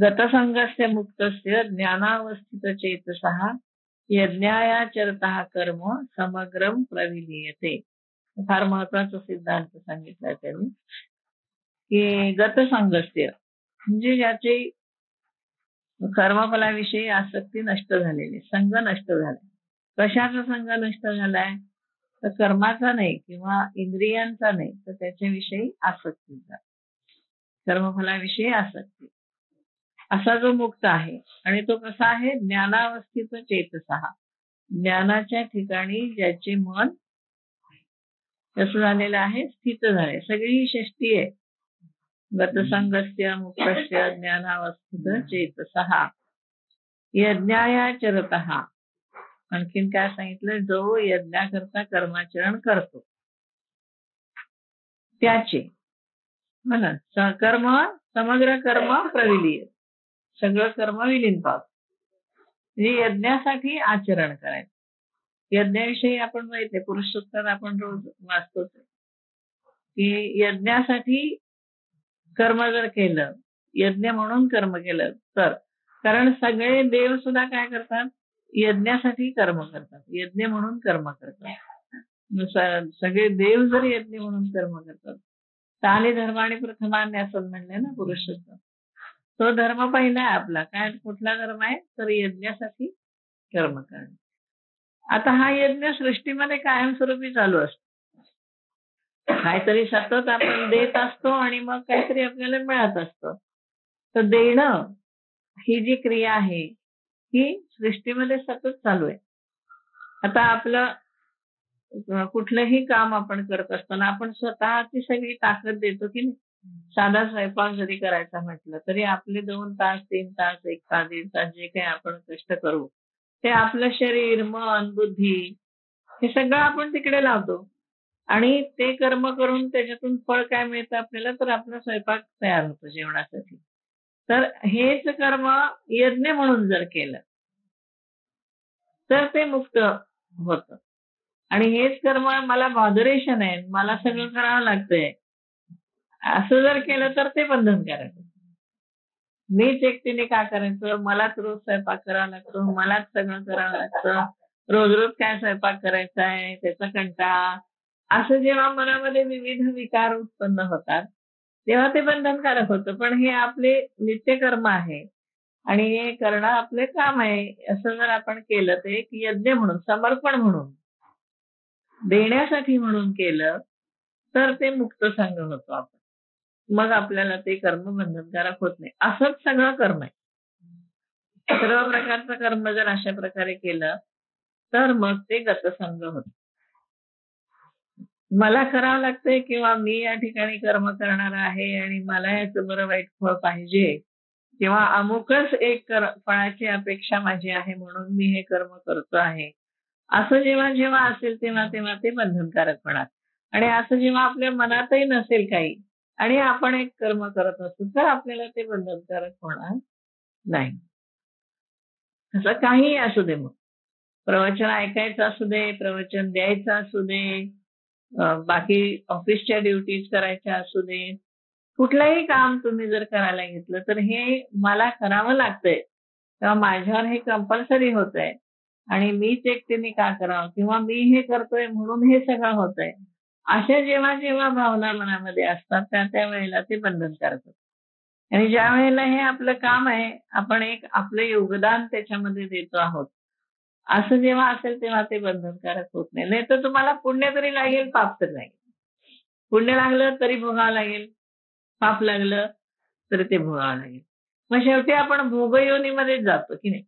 गतसंगस्य मुक्तस्य ज्ञानावस्थित चेतसः यज्ञायाचरतः कर्म समग्रम प्रविलीयते. फार महत्वाचा सिद्धांत सांगितलाय त्यांनी की गतसंगस्य म्हणजे ज्याची कर्मफलाविषयी आसक्ती नष्ट झालेली, संग नष्ट झाला. कशाचा संग नष्ट झालाय? तर कर्माचा नाही किंवा इंद्रियांचा नाही, तर त्याच्याविषयी आसक्तीचा, कर्मफलाविषयी आसक्ती, असा जो मुक्त आहे. आणि तो कसा आहे? ज्ञानावस्थित चेतसहा, ज्ञानाच्या ठिकाणी ज्याचे मन कसं झालेलं आहे? स्थित झाले. सगळी ही षष्टी आहे. गतसंगस्य मुक्तस्य ज्ञानावस्थित चेतसहा यज्ञायाचरतः. आणखीन काय सांगितलं? जो यज्ञाकरता कर्माचरण करतो त्याचे म्हणा कर्म समग्र कर्म प्रविलीय, सगळं कर्म विलीन पावत. म्हणजे यज्ञासाठी आचरण करायचं. यज्ञाविषयी आपण माहिती पुरुषोत्तर आपण रोज वाचतो की यज्ञासाठी कर्म जर केलं, यज्ञ म्हणून कर्म केलं तर, कारण सगळे देव सुद्धा काय करतात? यज्ञासाठी कर्म करतात, यज्ञ म्हणून कर्म करतात. सगळे देव जर यज्ञ म्हणून कर्म करतात, ताली धर्माने प्रथमान्य असं म्हणलंय ना पुरुषोत्तर. तो धर्म पहिला आहे आपला. काय? कुठला धर्म आहे? तर यज्ञासाठी कर्म करणे. आता हा यज्ञ सृष्टीमध्ये कायमस्वरूपी चालू असतो. काहीतरी सतत आपण देत असतो आणि मग काहीतरी आपल्याला मिळत असतं. तर देणं ही जी क्रिया आहे ही सृष्टीमध्ये सतत चालू आहे. आता आपलं कुठलंही काम आपण करत असताना आपण स्वतःची सगळी ताकद देतो की नाही. साधा स्वयंपाक जरी करायचा म्हटलं तरी आपले 2 तास 3 तास 1 तास 1.5 तास जे काही आपण कष्ट करू ते आपलं शरीर, मन, बुद्धी हे सगळं आपण तिकडे लावतो. आणि ते कर्म करून त्याच्यातून फळ काय मिळतं आपल्याला? तर आपला स्वयंपाक तयार होतो जेवणासाठी. तर हेच कर्म यज्ञ म्हणून जर केलं तर ते मुक्त होतं. आणि हेच कर्म मला मॉडरेशन आहे, मला सगळं करावं लागतंय, असं जर केलं तर ते बंधनकारक. मीच एकटीने का करायचं? मलाच रोज स्वयंपाक करावा लागतो, मलाच सगळं करावं लागतं, रोज रोज काय स्वयंपाक करायचा आहे, त्याचा कंटाळा, असं जेव्हा मनामध्ये विविध विकार उत्पन्न होतात तेव्हा ते बंधनकारक होतं. पण हे आपले नित्यकर्म आहे आणि हे करणं आपले काम आहे, असं जर आपण केलं ते एक यज्ञ म्हणून, समर्पण म्हणून, देण्यासाठी म्हणून केलं तर ते मुक्त संघ होतो आपण. मग आपल्याला ते कर्म बंधनकारक होत नाही. असंच सगळं कर्म आहे. सर्व प्रकारचं कर्म जर अशा प्रकारे केलं तर मग ते गतसंग होत. मला करावं लागतंय किंवा मी या ठिकाणी कर्म करणार आहे आणि मला याचं बरं वाईट फळ पाहिजे किंवा अमुकच एक फळाची अपेक्षा माझी आहे म्हणून मी हे कर्म करतो आहे, असं जेव्हा जेव्हा असेल तेव्हा तेव्हा ते बंधनकारक होणार. आणि असं जेव्हा आपल्या मनातही नसेल काही आणि आपण एक कर्म करत असू तर आपल्याला ते बंधनकारक होणार नाही. असं काहीही असू दे. मग प्रवचन ऐकायचं असू दे, प्रवचन द्यायचं असू दे, बाकी ऑफिसच्या ड्युटीज करायच्या असू दे, कुठलंही काम तुम्ही जर करायला घेतलं तर हे मला करावं लागतंय तेव्हा माझ्यावर हे कंपल्सरी होतंय आणि मीच एकटीने का करावं किंवा मी हे करतोय म्हणून हे सगळं होतंय, अशा जेव्हा जेव्हा भावना मनामध्ये असतात त्या वेळेला ते बंधनकारक होतं. आणि ज्या वेळेला हे आपलं काम आहे, आपण एक आपलं योगदान त्याच्यामध्ये देतो आहोत, असं जेव्हा असेल तेव्हा ते बंधनकारक होत नाही. नाही तर तुम्हाला पुण्य तरी लागेल, पाप तरी लागेल. पुण्य लागलं तरी भोगावं लागेल, पाप लागलं तरी ते भोगावं लागेल. मग शेवटी आपण भोगयोनीमध्येच जातो की नाही.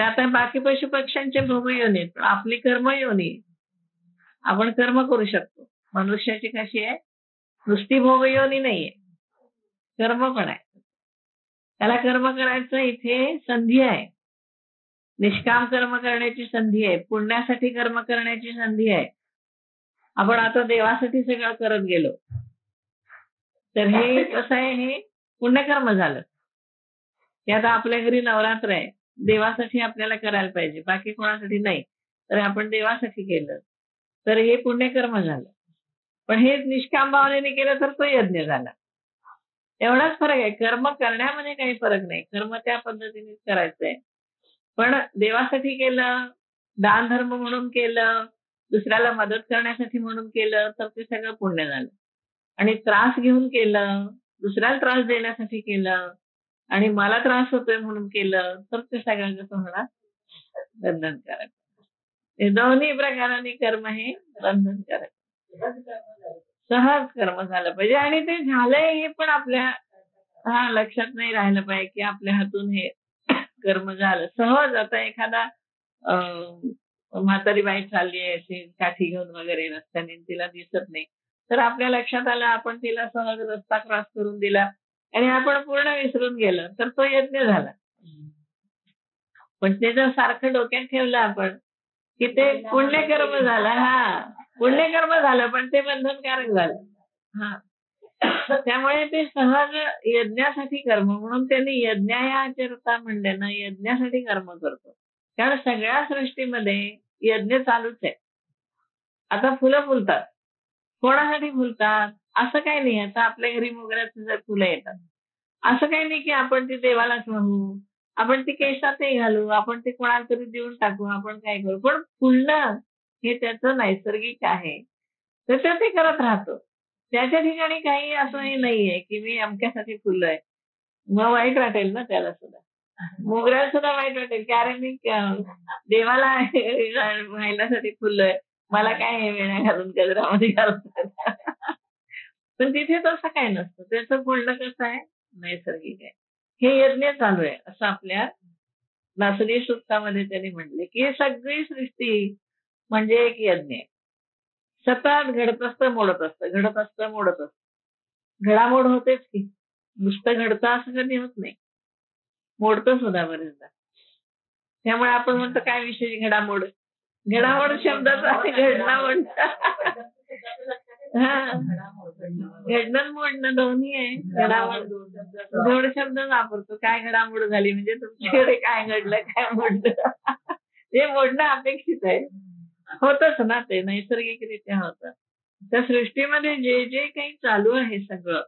आता बाकी पशु पक्ष्यांचे भोगयोनी आहेत, पण आपली कर्मयोनी. आपण कर्म करू शकतो. मनुष्याची कशी आहे? नुसती भोगयोनी नाहीये, कर्म पण आहे. त्याला कर्म करायचं इथे संधी आहे. निष्काम कर्म करण्याची संधी आहे, पुण्यासाठी कर्म करण्याची संधी आहे. आपण आता देवासाठी सगळं करत गेलो तर हे कसं आहे? हे पुण्यकर्म झालं. की आता आपल्या घरी नवरात्र आहे, देवासाठी आपल्याला करायला पाहिजे, बाकी कोणासाठी नाही, तर आपण देवासाठी केलं तर हे पुण्यकर्म झालं. पण हे निष्काम भावनेने केलं तर तो यज्ञ झाला. एवढाच फरक आहे. कर्म करण्यामध्ये काही फरक नाही. कर्म त्या पद्धतीनेच करायचंय. पण देवासाठी केलं, दान धर्म म्हणून केलं, दुसऱ्याला मदत करण्यासाठी म्हणून केलं, तर ते सगळं पुण्य झालं. आणि त्रास घेऊन केलं, दुसऱ्याला त्रास देण्यासाठी केलं आणि मला त्रास होतोय म्हणून केलं, तर ते सगळं कसं होणार? बंधनकारक. हे दोन्ही प्रकाराने कर्म हे बंधनकारक. सहज कर्म झालं पाहिजे आणि ते झालंय हे पण आपल्या लक्षात नाही राहिलं पाहिजे की आपल्या हातून हे कर्म झालं. सहज आता एखादा म्हातारी बाई चालली आहे अशी काठी घेऊन वगैरे रस्त्याने, तिला दिसत नाही, तर आपल्या लक्षात आलं, आपण तिला सहज रस्ता क्रॉस करून दिला आणि आपण पूर्ण विसरून गेलो, तर तो यज्ञ झाला. पण ते जर सारखं डोक्यात ठेवलं आपण की ते पुण्यकर्म झालं, पुण्यकर्म झालं, पण ते बंधनकारक झालं. त्यामुळे ते सहज यज्ञासाठी कर्म म्हणून त्यांनी यज्ञायाचरता म्हणले ना, यज्ञासाठी कर्म करतो. कारण सगळ्या सृष्टीमध्ये यज्ञ चालूच आहे. आता फुलं फुलतात, कोणासाठी फुलतात असं काही नाही. आता आपल्या घरी मोगऱ्याची जर फुलं येतात, असं काही नाही की आपण ती देवालाच वाहू, आपण ती केसातही घालू, आपण ते कोणाला तरी देऊन टाकू, आपण काय करू. पण फुलणं हे त्याचं नैसर्गिक आहे, तर ते करत राहतो. त्याच्या ठिकाणी काही असंही नाहीये की मी अमक्यासाठी फुललोय, मग वाईट वाटेल ना त्याला सुद्धा. मोगऱ्याला सुद्धा वाईट वाटेल की अरे मी देवाला वाहिल्यासाठी फुललोय, मला काय हे वेण्या घालून गजरामध्ये घालतात. पण तिथे तसं काय नसतं. त्याचं बोलणं कसं आहे, नैसर्गिक आहे. हे यज्ञ चालू आहे असं आपल्या नासरी सूक्तामध्ये त्यांनी म्हटले की सगळी सृष्टी म्हणजे एक यज्ञ आहे. सतत घडत असतं, मोडत असतं, घडत असतं, मोडत असतं. घडामोड होतेच की, नुसतं घडतं असं कधी होत नाही, मोडतं सुद्धा बरेचदा. त्यामुळे आपण म्हणतो काय विशेष घडामोड, घडामोड शब्दाचा घडणं म्हणतात. घडणं मोडणं दोन्ही आहे. घडामोड जोड शब्द वापरतो, काय घडामोड झाली म्हणजे तुमच्याकडे काय घडलं, काय मोडलं. हे मोडणं अपेक्षित आहे, होतच ना, ते नैसर्गिकरित्या होतं. त्या सृष्टीमध्ये जे जे काही चालू आहे सगळं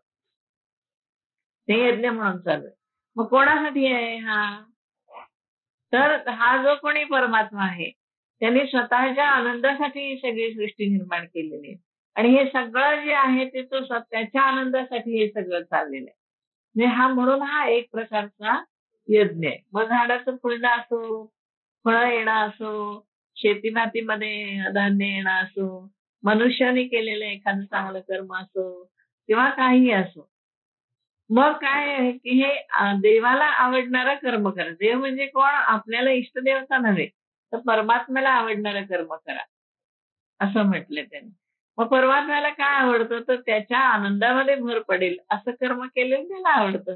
ते यज्ञ म्हणून चालू आहे. मग कोणासाठी आहे तर हा जो कोणी परमात्मा आहे त्यांनी स्वतःच्या आनंदासाठी ही सगळी सृष्टी निर्माण केलेली आहे आणि हे सगळं जे आहे ते तो त्याच्या आनंदासाठी हे सगळं चाललेलं आहे. म्हणजे म्हणून हा एक प्रकारचा यज्ञ आहे. मग झाडाचं फुलणं असो, फळं येणं असो, शेती मातीमध्ये धान्य येणं असो, मनुष्याने केलेलं एखादं चांगलं कर्म असो किंवा काही असो, मग काय आहे की हे देवाला आवडणारं कर्म करा. देव म्हणजे कोण? आपल्याला इष्टदेवता नव्हे, तर परमात्म्याला आवडणारं कर्म करा असं म्हटलं त्यांनी. मग परमात्म्याला काय आवडतं, तर त्याच्या आनंदामध्ये भर पडेल असं कर्म केलेलं त्याला आवडतं.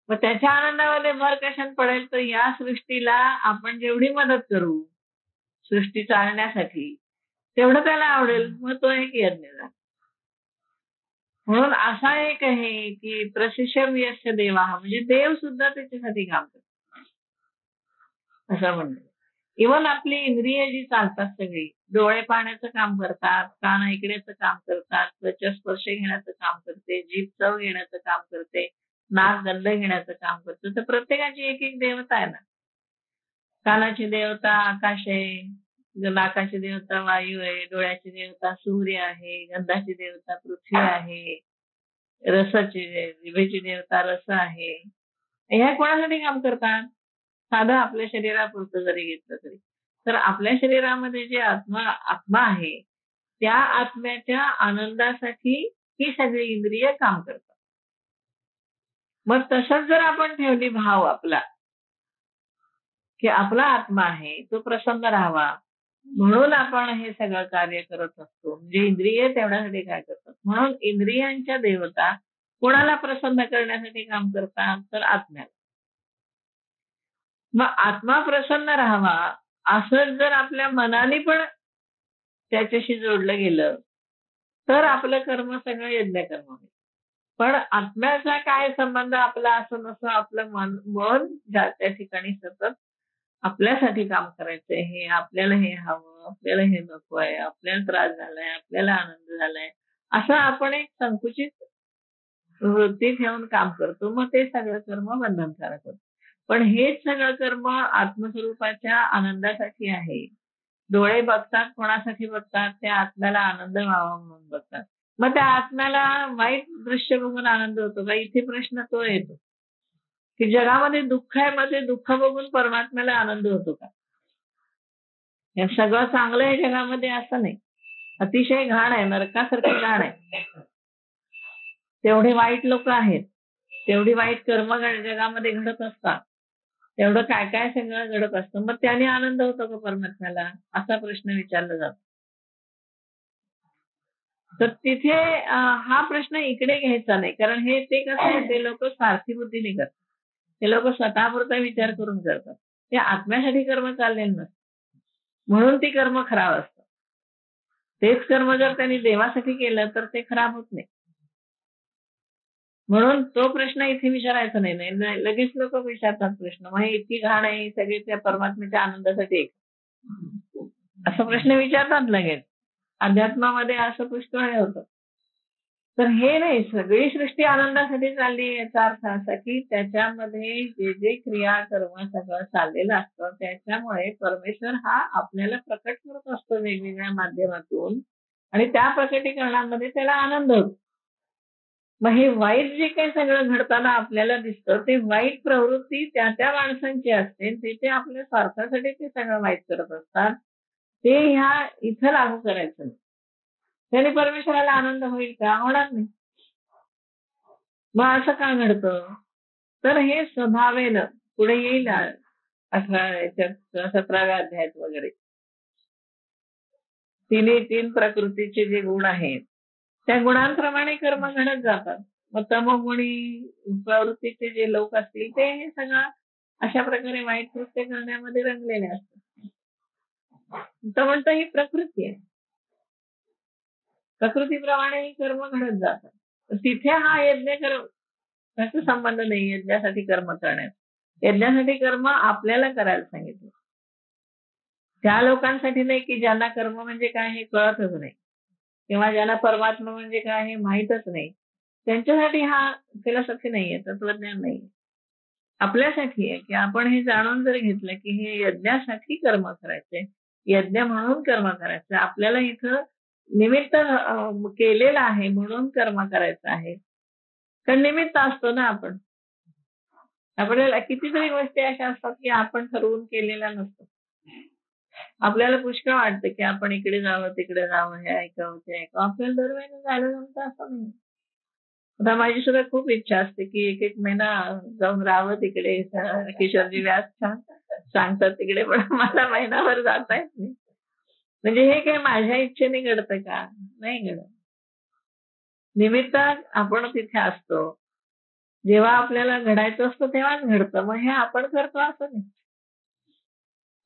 मग त्याच्या आनंदामध्ये भर कशात पडेल, तर या सृष्टीला आपण जेवढी मदत करू सृष्टी चालण्यासाठी तेवढं त्याला आवडेल. मग तो एक यज्ञ झाला. म्हणून असा एक आहे की प्रशिशम यस्य देवा, म्हणजे देव सुद्धा त्याच्यासाठी काम करतात असं म्हणतो. इव्हन आपली इंद्रिय जी चालतात सगळी, डोळे पाहण्याचं काम करतात, कान ऐकण्याचं काम करतात, त्वचा स्पर्श घेण्याचं काम करते, जीभ चव घेण्याचं काम करते, नाक गंध घेण्याचं काम करते. तर प्रत्येकाची एक एक देवता आहे ना. कानाची देवता आकाश आहे, नाकाची देवता वायू आहे, डोळ्याची देवता सूर्य आहे, गंधाची देवता पृथ्वी आहे, रसाची जिभेची देवता रस आहे. ह्या कोणासाठी काम करतात? साधं आपल्या शरीरापुरतं जरी घेतलं तरी, तर आपल्या शरीरामध्ये जे आत्मा आहे त्या आत्म्याच्या आनंदासाठी ही सगळी इंद्रिय काम करतात. मग तसंच जर आपण ठेवली भाव आपला की आपला आत्मा आहे तो प्रसन्न राहावा म्हणून आपण हे सगळं कार्य करत असतो. म्हणजे इंद्रिय तेवढ्यासाठी काय करतात, म्हणून इंद्रियांच्या देवता कोणाला प्रसन्न करण्यासाठी काम करतात, तर आत्म्याला. मग आत्मा प्रसन्न राहावा असं जर आपल्या मनाने पण त्याच्याशी जोडलं गेलं तर आपलं कर्म सगळं यज्ञ कर्म होईल. पण आत्म्याचा काय संबंध आपला असं नसं, आपलं मन त्या ठिकाणी सतत आपल्यासाठी काम करायचंय, हे आपल्याला हे हवं, आपल्याला हे नको आहे, आपल्याला त्रास झालाय, आपल्याला आनंद झालाय, असं आपण एक संकुचित वृत्ती ठेवून काम करतो, मग ते सगळं कर्म बंधनकारक होतं. पण हेच सगळं कर्म आत्मस्वरूपाच्या आनंदासाठी आहे. डोळे बघतात, कोणासाठी बघतात? त्या आत्म्याला आनंद व्हावा म्हणून बघतात. मग त्या आत्म्याला वाईट दृश्य बघून आनंद होतो का? इथे प्रश्न तो येतो की जगामध्ये दुःख आहे, मग ते दुःख बघून परमात्म्याला आनंद होतो का? हे सगळं चांगलं आहे जगामध्ये असं नाही. अतिशय घाण आहे, नरकासारखी घाण आहे. तेवढे वाईट लोक आहेत, तेवढी वाईट कर्म जगामध्ये घडत असतात, तेवढं काय काय सगळं घडत असतं. मग त्याने आनंद होतो का परमात्म्याला? असा प्रश्न विचारला जातो. तर तिथे हा प्रश्न इकडे घ्यायचा नाही, कारण हे ते कसं आहे, ते लोक स्वार्थी बुद्धीने करतात. ते लोक स्वतःपुरता विचार करून करतात. ते आत्म्यासाठी कर्म चाललेलं नसतं, म्हणून ती कर्म खराब असतं. तेच कर्म जर त्यांनी देवासाठी केलं तर ते खराब होत नाही. म्हणून तो प्रश्न इथे विचारायचा नाही. नाही लगेच लोक विचारतात प्रश्न, मग हे इतकी घाण आहे, ही सगळी त्या परमात्म्याच्या आनंदासाठी आहे का? असा प्रश्न विचारतात लगेच. अध्यात्मामध्ये असं पुष्कळ होतं. तर हे नाही, सगळी सृष्टी आनंदासाठी चालली याचा अर्थ असा की त्याच्यामध्ये जे जे क्रिया कर्म सगळं चाललेलं असतं, त्याच्यामुळे परमेश्वर हा आपल्याला प्रकट करत असतो वेगवेगळ्या माध्यमातून, आणि त्या प्रकटीकरणामध्ये त्याला आनंद होतो. मग हे वाईट जे काही सगळं घडताना आपल्याला दिसतं, ते वाईट प्रवृत्ती त्या त्या माणसांची असते, ते आपल्या स्वार्थासाठी ते सगळं वाईट करत असतात. ते ह्या इथं लागू करायचं नाही. त्याने परमेश्वराला आनंद होईल का? होणार नाही. मग असं का घडतं? तर हे स्वभावेनं पुढे येईल 17व्या अध्यायात वगैरे. तिन्ही तीन प्रकृतीचे जे गुण आहेत, त्या गुणांप्रमाणे कर्म घडत जातात. मग तमोगुणी प्रवृत्तीचे जे लोक असतील, ते हे सगळं अशा प्रकारे वाईट कृत्य करण्यामध्ये रंगलेले असतात. तर म्हणतं ही प्रकृती आहे, प्रकृतीप्रमाणे ही कर्म घडत जातात. तिथे हा यज्ञ कर्म त्याचा संबंध नाही यज्ञासाठी कर्म करण्यात. यज्ञासाठी कर्म आपल्याला करायला सांगितलं. त्या लोकांसाठी नाही की ज्यांना कर्म म्हणजे काय हे कळतच नाही, किंवा ज्यांना परमात्मा म्हणजे काय हे माहीतच नाही. त्यांच्यासाठी हा फिलॉसॉफी नाहीये, तत्वज्ञान नाहीये. आपल्यासाठी आहे की आपण हे जाणून जर घेतलं की हे यज्ञासाठी कर्म करायचे, यज्ञ म्हणून कर्म करायचं, आपल्याला इथं निमित्त केलेलं आहे म्हणून कर्म करायचं आहे. कारण निमित्त असतो ना आपण. आपल्याला कितीतरी गोष्टी अशा असतात की आपण ठरवून केलेल्या नसतात. आपल्याला पुष्कळ वाटतं की आपण इकडे जावं, तिकडे जावं, हे ऐकावं, ते ऐकावं. आपल्याला दर महिना जायला जमतं असं नाही. आता माझी सुद्धा खूप इच्छा असते की एक एक महिना जाऊन राहावं तिकडे. किशोरजी व्यास छान सांगतात तिकडे, पण मला महिनाभर जाता येत नाही. म्हणजे हे काय माझ्या इच्छेने घडतं का? नाही घडत. निमित्त आपण तिथे असतो. जेव्हा आपल्याला घडायचं असतं तेव्हाच घडतं. मग हे आपण करतो असं नाही.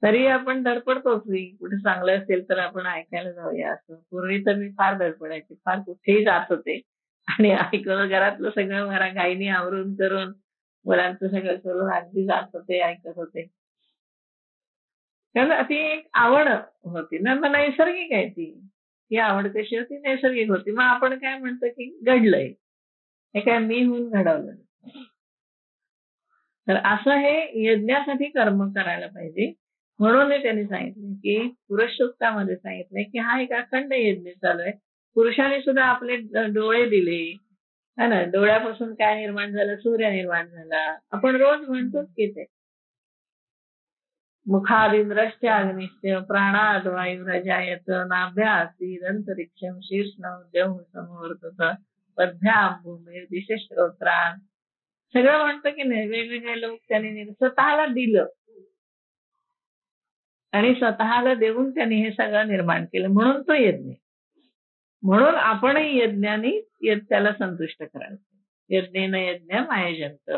तरी आपण धडपडतोच की कुठे चांगलं असेल तर आपण ऐकायला जाऊया असं. पूर्वी तर मी फार धडपडायचे, फार कुठेही जात होते आणि ऐकलं, घरातलं सगळं मला गाईनी आवरून करून, मुलांचं सगळं करून अगदी जात होते, ऐकत होते. कारण ती एक आवड होती ना, मग नैसर्गिक आहे ती. ती आवड कशी होती? नैसर्गिक होती. मग आपण काय म्हणतो की घडलंय, हे काय मी होऊन घडवलं. तर असं हे यज्ञासाठी कर्म करायला पाहिजे. म्हणून त्यांनी सांगितलं की पुरुष सूक्तामध्ये सांगितलंय की हा एक अखंड यज्ञ चालू आहे. पुरुषाने सुद्धा आपले डोळे दिले, है ना. डोळ्यापासून काय निर्माण झालं? सूर्य निर्माण झाला. आपण रोज म्हणतोच की ते मुखादिंद्रश्च अग्निश्च प्राणाद् वायुरजायत नाभ्यासीदंतरिक्षं शीर्ष्णं द्यौः समवर्तत पद्भ्यां भूमिर्दिशः श्रोत्रान्. सगळं म्हणतं की नाही, वेगवेगळे लोक त्यांनी स्वतःला दिलं आणि स्वतःला देऊन त्यांनी हे सगळं निर्माण केलं, म्हणून तो यज्ञ. म्हणून आपणही यज्ञाने त्याला संतुष्ट करायचं. यज्ञेन यज्ञ आयोजंत,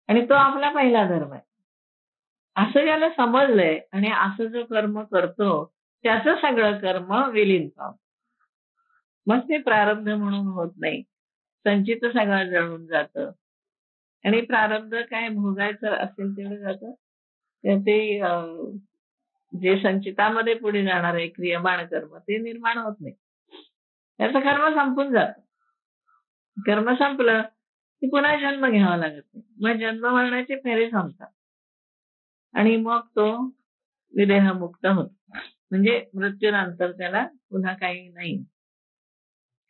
आणि तो आपला पहिला धर्म आहे असं ज्याला समजलंय आणि असं जो कर्म करतो त्याचं सगळं कर्म विलीन पावतं. मग ते प्रारब्ध म्हणून होत नाही, संचित सगळं जळून जातं. आणि प्रारब्ध काय भोगायचं असेल तेवढं जातं, ते जे संचितामध्ये पुढे जाणार आहे क्रियमाण कर्म ते निर्माण होत नाही, त्याचं कर्म संपून जातं. कर्म संपलं की पुन्हा जन्म घ्यावा लागत नाही. मग जन्म मरणाची फेरी संपतात आणि मग तो विदेहमुक्त होतो. म्हणजे मृत्यूनंतर त्याला पुन्हा काही नाही.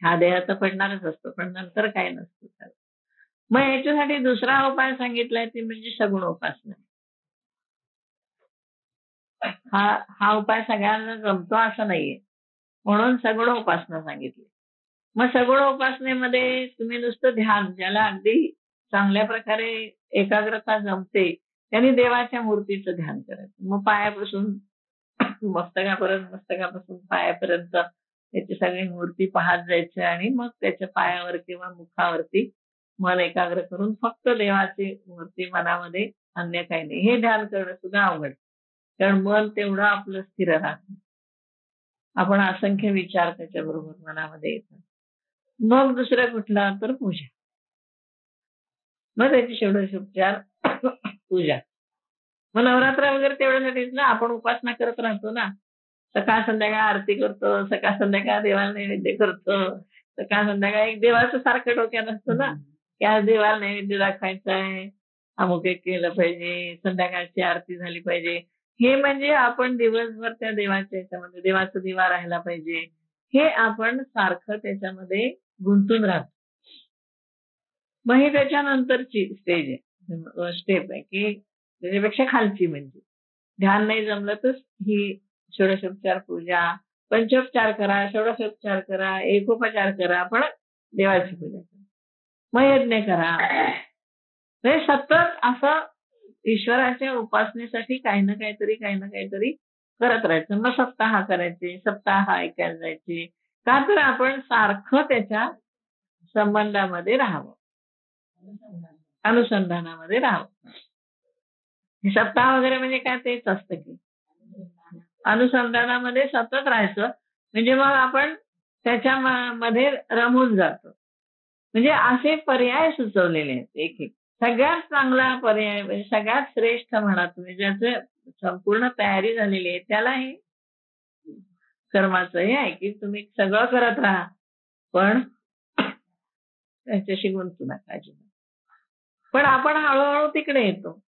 हा देह तर पडणारच असतो, पण नंतर काय नसतं त्याला. मग याच्यासाठी दुसरा उपाय सांगितलाय ती म्हणजे सगुण उपासना. हा उपाय सगळ्यांना जमतो असं नाहीये, म्हणून सगुण उपासना सांगितली. मग सगुण उपासनेमध्ये तुम्ही नुसतं ध्यान, ज्याला अगदी चांगल्या प्रकारे एकाग्रता जमते त्यांनी देवाच्या मूर्तीचं ध्यान करायचं. मग पायापासून मस्तकापासून पायापर्यंत त्याची सगळी मूर्ती पाहत जायची आणि मग त्याच्या पायावर किंवा मुखावरती मन एकाग्र करून फक्त देवाची मूर्ती मनामध्ये, अन्य काही नाही. हे ध्यान करणं सुद्धा अवघड, कारण मन तेवढं आपलं स्थिर राहत. आपण असंख्य विचार त्याच्याबरोबर मनामध्ये येतात. मग दुसरं कुठलं तर पूजा. मग त्याची षोडशोपचार पूजा. मग नवरात्र वगैरे तेवढ्यासाठीच ना, आपण उपासना करत राहतो ना. सकाळ संध्याकाळ आरती करतो, सकाळ संध्याकाळ देवाला नैवेद्य करतो, सकाळ संध्याकाळ एक देवाचं सारखं डोक्यात असतं ना, की आज देवाला नैवेद्य दाखवायचा आहे, अमुक एक केलं पाहिजे, संध्याकाळची आरती झाली पाहिजे. हे म्हणजे आपण दिवसभर त्या देवाच्या याच्यामध्ये, देवाचा दिवा राहायला पाहिजे, हे आपण सारखं त्याच्यामध्ये गुंतून राहतो. मग ही त्याच्यानंतरची स्टेप आहे, की त्याच्यापेक्षा खालची, म्हणजे ध्यान नाही जमलं तर ही षोडशोपचार पूजा, पंचोपचार करा, षोडशोपचार करा, एकोपचार करा, पण देवाची पूजा करा. मग यज्ञ करा. हे सतत असं ईश्वराच्या उपासनेसाठी काही ना काहीतरी करत राहायचं. मग सप्ताह करायचे, सप्ताह ऐकायला जायचे, का तर आपण सारखं त्याच्या संबंधामध्ये राहावं, अनुसंधानामध्ये राहावं. सप्ताह वगैरे म्हणजे काय, तेच असतं की अनुसंधानामध्ये सतत राहायचं. म्हणजे मग आपण त्याच्या मध्ये रमून जातो. म्हणजे असे पर्याय सुचवलेले आहेत एक एक. सगळ्यात चांगला पर्याय म्हणजे सगळ्यात श्रेष्ठ म्हणा तुम्ही, ज्याचं संपूर्ण तयारी झालेली आहे, त्याला हे कर्माचं हे आहे की तुम्ही सगळं करत राहा, पण त्याच्याशी गुंतू नका. पण आपण हळूहळू तिकडे येतो.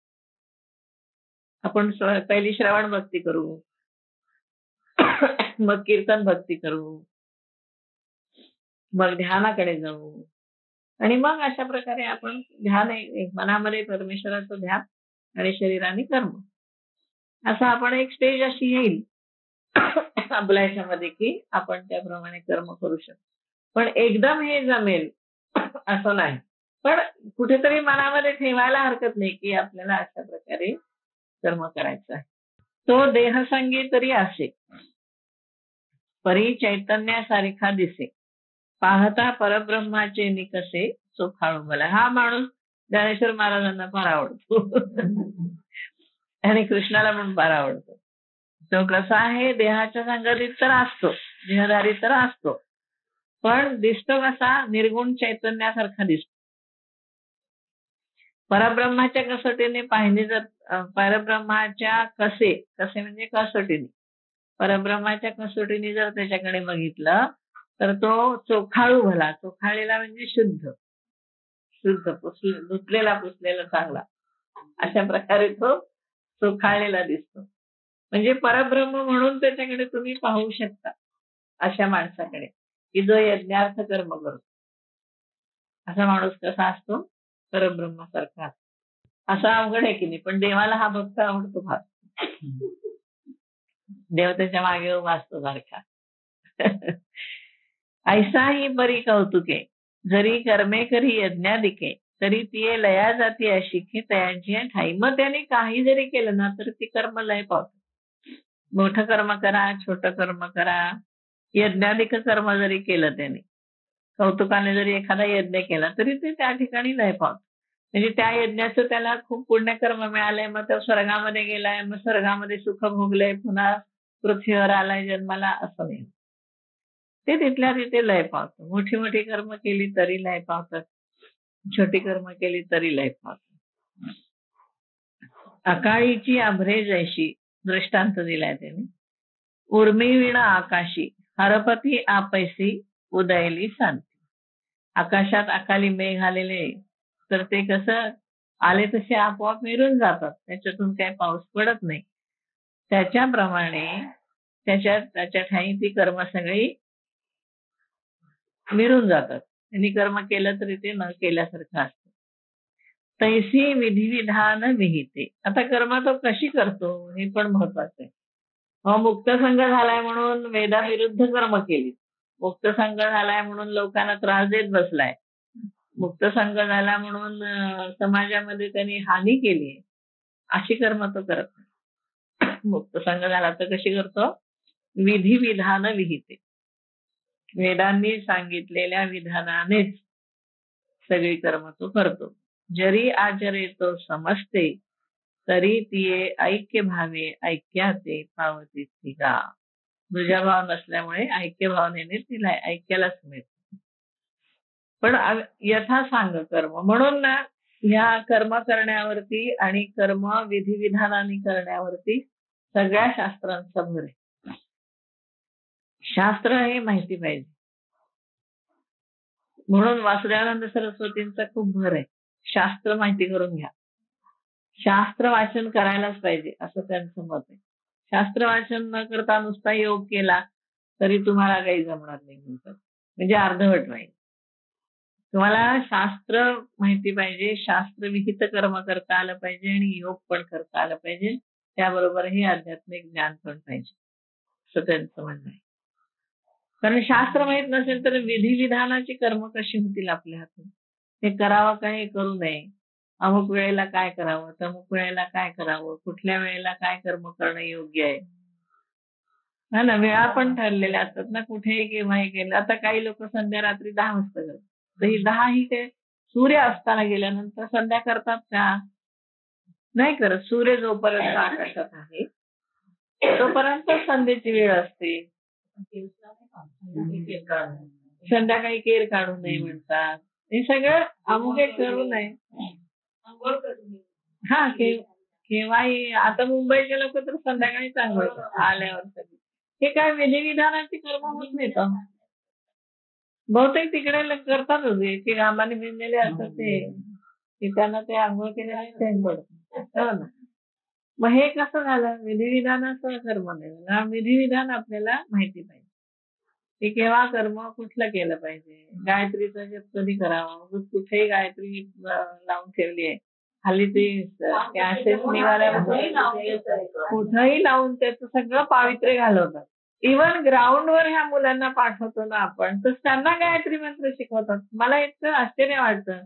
आपण पहिली श्रवण भक्ती करू, मग कीर्तन भक्ती करू, मग ध्यानाकडे जाऊ, आणि मग अशा प्रकारे आपण ध्यान, मनामध्ये परमेश्वराचं ध्यान आणि शरीराने कर्म, असं आपण एक स्टेज अशी येईल आपल्या याच्यामध्ये की आपण त्याप्रमाणे कर्म करू शकतो. पण एकदम हे जमेल असं नाही, पण कुठेतरी मनामध्ये ठेवायला हरकत नाही की आपल्याला अशा प्रकारे कर्म करायचं आहे. तो देहसंगी तरी असे, परी चैतन्यासारखा दिसे, पाहता परब्रह्माचे निकसे चोखाळू मला. हा माणूस ज्ञानेश्वर महाराजांना फार आवडतो आणि कृष्णाला पण फार आवडतो. तो कसा आहे, देहाच्या संगतीत तर असतो, देहधारी तर असतो, पण दिसतो कसा, निर्गुण चैतन्यासारखा दिसतो. परब्रह्माच्या कसोटीने पाहिली जर, परब्रह्माच्या कसे म्हणजे कसोटीने, परब्रह्माच्या कसोटीने जर त्याच्याकडे बघितलं तर तो चोखाळू भला. चोखाळलेला म्हणजे शुद्ध, धुतलेला पुसलेला चांगला, अशा प्रकारे तो चोखाळलेला दिसतो. म्हणजे परब्रह्म म्हणून त्याच्याकडे तुम्ही पाहू शकता, अशा माणसाकडे की जो यज्ञार्थ कर्म करतो. असा माणूस कसा असतो, परब्रह्मासारखा. असा अवघड आहे की नाही, पण देवाला हा भक्त आवडतो फार. देव त्याच्या मागे उभा असतो सारखा. ऐसाही बरी कौतुके, जरी कर्मे करी यज्ञादिके, तरी ती लया जाती अशिखे तयांची ठाई. मग त्याने काही जरी केलं ना तर ती कर्म लय पावत. मोठं कर्म करा, छोटं कर्म करा, यज्ञाधिक कर्म जरी केलं त्याने, कौतुकाने जरी एखादा यज्ञ केला तरी ते त्या ठिकाणी लय पावत. म्हणजे त्या यज्ञाचं त्याला खूप पुण्यकर्म मिळालंय, मग तो स्वर्गामध्ये गेलाय, मग स्वर्गामध्ये सुख भोगलंय, पुन्हा पृथ्वीवर आलाय जन्माला, असं नाही. ते तिथल्या तिथे लय पावतं. मोठी मोठी कर्म केली तरी लय पावतात, छोटी कर्म केली तरी लय पावतात. अकाळीची आभरे जैशी दृष्टांत दिलाय त्याने. उर्मी विणा आकाशी, हरपती आपैसी उदयली शांती. आकाशात अकाली मेघ आलेले तर ते कसं आले तसे आपोआप मिरून जातात, त्याच्यातून काही पाऊस पडत नाही. त्याच्याप्रमाणे त्याच्या ठाई ती कर्म सगळी मिरून जातात. त्यांनी कर्म केलं तरी ते न केल्यासारखं असतं. तैसी विधिविधान विहिते. आता कर्म तो कशी करतो हे पण महत्वाचं आहे. मुक्त संघ झालाय म्हणून वेदाविरुद्ध कर्म केली, मुक्त संघ झालाय म्हणून लोकांना त्रास देत बसलाय, मुक्त संघ झाला म्हणून समाजामध्ये त्यांनी हानी केली, अशी कर्म तो करत नाही. मुक्त संघ झाला तर कशी करतो? विधी विधान विहिते. वेदांनी सांगितलेल्या विधानानेच सगळी कर्म तो करतो. जरी आचरे तो समजते तरी तिये ऐक्य भावे ऐक्याचे पावते तिला. दुजाभाव नसल्यामुळे ऐक्य भावनेने तिला ऐक्यालाच मिळते. पण यथा सांग कर्म म्हणून ना ह्या कर्म करण्यावरती आणि कर्म विधिविधानाने करण्यावरती सगळ्या शास्त्रांचा भर आहे. शास्त्र हे माहिती पाहिजे म्हणून वासुदेवानंद सरस्वतींचा खूप भर आहे. शास्त्र माहिती करून घ्या, शास्त्र वाचन करायलाच पाहिजे असं त्यांचं मत आहे. शास्त्र वाचन न करता नुसता योग केला तरी तुम्हाला काही जमणार नाही म्हणतात, म्हणजे अर्धवट राहील. तुम्हाला शास्त्र माहिती पाहिजे, शास्त्र विहित कर्म करता आलं पाहिजे आणि योग पण करता आलं पाहिजे, त्याबरोबर हे आध्यात्मिक ज्ञान पण पाहिजे असं त्यांचं म्हणणं आहे. कारण शास्त्र माहित नसेल तर विधिविधानाची कर्म कशी होतील आपल्या हातून? हे करावं का हे करू नये, अमुक वेळेला काय करावं, अमुक वेळेला काय करावं, कुठल्या वेळेला काय कर्म करणं योग्य आहे. हा ना, वेळा पण ठरलेल्या असतात ना, कुठेही केव्हाही केलं. आता काही लोक संध्या रात्री 10 वाजता करतात, तर ही 10 ही ते सूर्य असताना गेल्यानंतर संध्या करतात का? नाही करत. सूर्य जोपर्यंत आकाशात आहे तोपर्यंत संध्येची वेळ असते. संध्याकाळी केर काढू नये म्हणतात. हे सगळं अमुक एक करू नये. हा केव्हाही. आता मुंबईचे लोक तर संध्याकाळी चांगलं आल्यावर सगळी हे काय विधिविधानाची कर्म होत नाही का? बहुतेक तिकडे करतातच, की गामाने भिजलेले असतात ते त्यांना ते आंघोळ केलेले चैन पडत. हो ना. मग हे कसं झालं? विधिविधानाचं कर्म नाही. विधिविधान आपल्याला माहिती पाहिजे की केव्हा कर्म कुठलं केलं पाहिजे. गायत्रीचा जप कधी करावा, कुठेही गायत्री लावून ठेवली आहे हल्ली ती कॅसेट निघाल्या कुठंही लावून त्याचं सगळं पावित्र्य घालवतात. इव्हन ग्राउंडवर ह्या मुलांना पाठवतो ना आपण, तर त्यांना गायत्री मंत्र शिकवतात. मला इतकं आश्चर्य वाटतं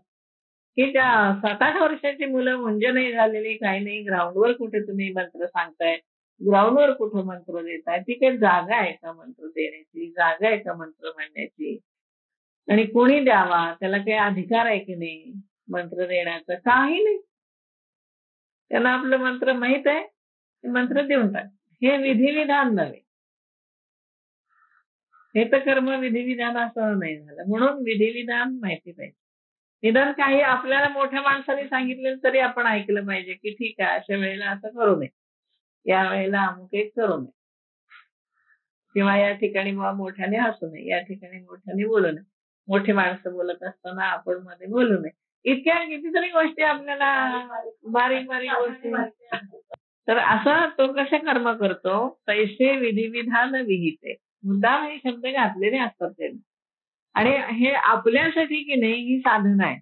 की त्या 7-8 वर्षाची मुलं म्हणजे नाही झालेली, काही नाही, ग्राउंडवर कुठे तुम्ही मंत्र सांगताय, ग्राउंडवर कुठं मंत्र देताय? ती काही जागा आहे का मंत्र देण्याची, जागा आहे का मंत्र म्हणण्याची? आणि कोणी द्यावा, त्याला काही अधिकार आहे की नाही मंत्र देण्याचा? काही नाही. त्यांना आपलं मंत्र माहित आहे, मंत्र देऊन टाक. हे विधिविधान नव्हे, हे तर कर्म विधिविधानासह नाही झालं. म्हणून विधिविधान माहिती पाहिजे. निदान काही आपल्याला मोठ्या माणसाने सांगितलं तरी आपण ऐकलं पाहिजे की ठीक आहे, अशा वेळेला असं करू नये, या वेळेला अमुक एक करू नये, किंवा या ठिकाणी मोठ्याने हसू नये, या ठिकाणी मोठ्याने बोलू नये, मोठी माणसं बोलत असताना आपण मध्ये बोलू नये. इतक्या कितीतरी गोष्टी आपल्याला, बारीक बारीक गोष्टी. तर असं तो कसे कर्म करतो? पैसे विधिविधान विहिते. मुद्दाम हे शब्द घातलेले असतात त्यांनी, आणि हे आपल्यासाठी की नाही ही साधना आहे.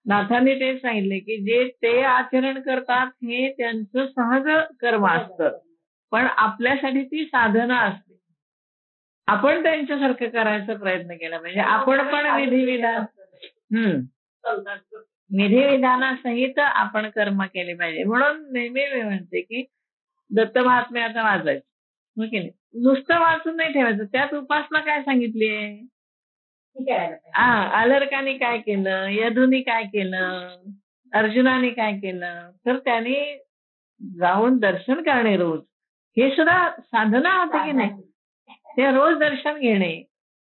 नाथांनी ते सांगितले की जे ते आचरण करतात हे त्यांचं सहज कर्म असतं, पण आपल्यासाठी ती साधना असते. आपण त्यांच्यासारखं करायचा प्रयत्न केला पाहिजे. आपण पण विधिविधान विधिविधानासहित आपण कर्म केले पाहिजे. म्हणून नेहमी मी म्हणते की दत्त महात्म्याचा वाचायचं, हो की नाही? नुसतं वाचून नाही ठेवायचं, त्यात उपासना काय सांगितली आहे, अलर्काने काय केलं, यदूनी काय केलं, अर्जुनाने काय केलं, तर त्याने जाऊन दर्शन करणे रोज, हे सुद्धा साधना होते की नाही? ते रोज दर्शन घेणे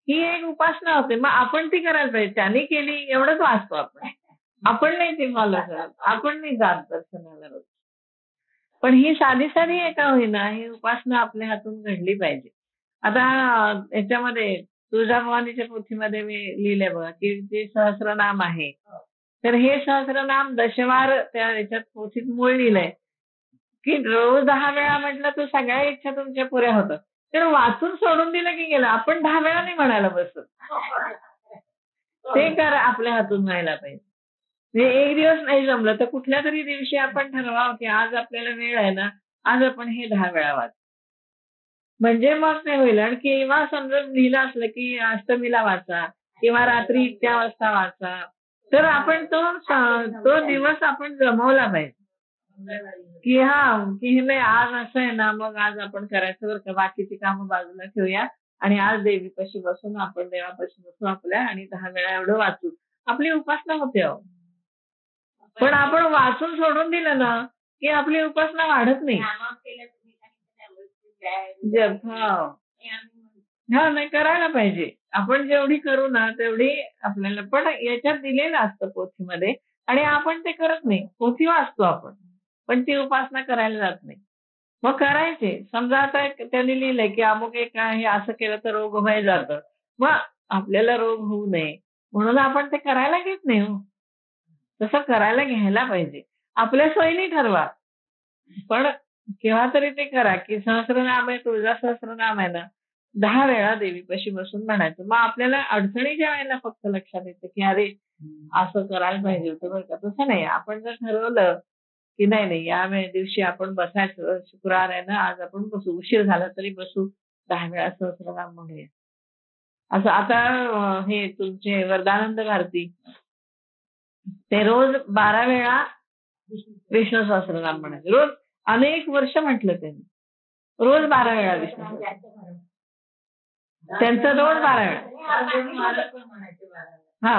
ही एक उपासना होते. मग आपण ती करायला पाहिजे. त्यांनी केली एवढंच वाचतो आपण नाही ते फॉलो करत, आपण नाही जात दर्शनाला रोज. पण ही साधी एका होईना ही उपासना आपल्या हातून घडली पाहिजे. आता याच्यामध्ये तुळजाभवानीच्या पोथीमध्ये मी लिहिलंय बघा की ते सहस्रनाम आहे. तर हे सहस्रनाम दशवार त्या याच्यात पोथीत मूळ लिहिलंय की रोज 10 वेळा म्हटलं तर सगळ्या इच्छा तुमच्या पुऱ्या होतात. तर वाचून सोडून दिलं की गेलं. आपण 10 वेळा नाही म्हणायला बसत. ते कर आपल्या हातून व्हायला पाहिजे. म्हणजे एक दिवस नाही जमलं तर कुठल्या तरी दिवशी आपण ठरवावं की आज आपल्याला वेळ आहे ना, आज आपण हे 10 वेळा वाच. म्हणजे मग ते होईल. आणि किंवा समजा लिहिलं असलं की अष्टमीला वाचा किंवा रात्री इतक्या वाजता वाचा. तर आपण तो दिवस आपण जमवला पाहिजे. की की नाही आज असं आहे ना, मग आज आपण करायचं बरं का, बाकीची कामं बाजूला ठेवूया आणि आज देवीपाशी बसून आपण देवापाशी बसू आपल्या आणि 10 वेळा एवढं वाचू. आपली उपासना होते अहो. पण आपण वाचून सोडून दिलं ना, की आपली उपासना वाढत नाही. नाही करायला पाहिजे. आपण जेवढी करू ना तेवढी आपल्याला, पण याच्यात दिलेलं असतं पोथीमध्ये आणि आपण ते करत नाही. पोथी वाचतो आपण, पण ती उपासना करायला जात नाही. मग करायचे. समजा आता त्यांनी लिहिलंय की अमुक एक आहे, असं केलं तर रोगभय जातं. मग आपल्याला रोग होऊ नये म्हणून आपण ते करायला घेत नाही हो. तसं करायला घ्यायला पाहिजे. आपल्या सोयीने ठरवा. पण केव्हा तरी ते करा की सहस्रनाम आहे, तुळजा सहस्रनाम आहे ना, 10 वेळा देवीपाशी बसून म्हणायचं. मग आपल्याला अडचणीच्या वेळेला फक्त लक्षात येतं की अरे असं करायला पाहिजे होतं बरं का. तसं नाही. आपण जर ठरवलं की नाही या दिवशी आपण बसायचं, शुक्रवार आहे ना, आज आपण बसू, उशीर झाला तरी बसू, 10 वेळा सहस्रनाम म्हणूया. असं आता हे तुमचे वरदानंद भारती ते रोज 12 वेळा विष्णू सहस्रनाम म्हणायचे. रोज अनेक वर्ष म्हटलं त्यांनी. रोज 12 वेळा विष्णू सहस्रनाम. त्यांचं रोज 12 वेळा.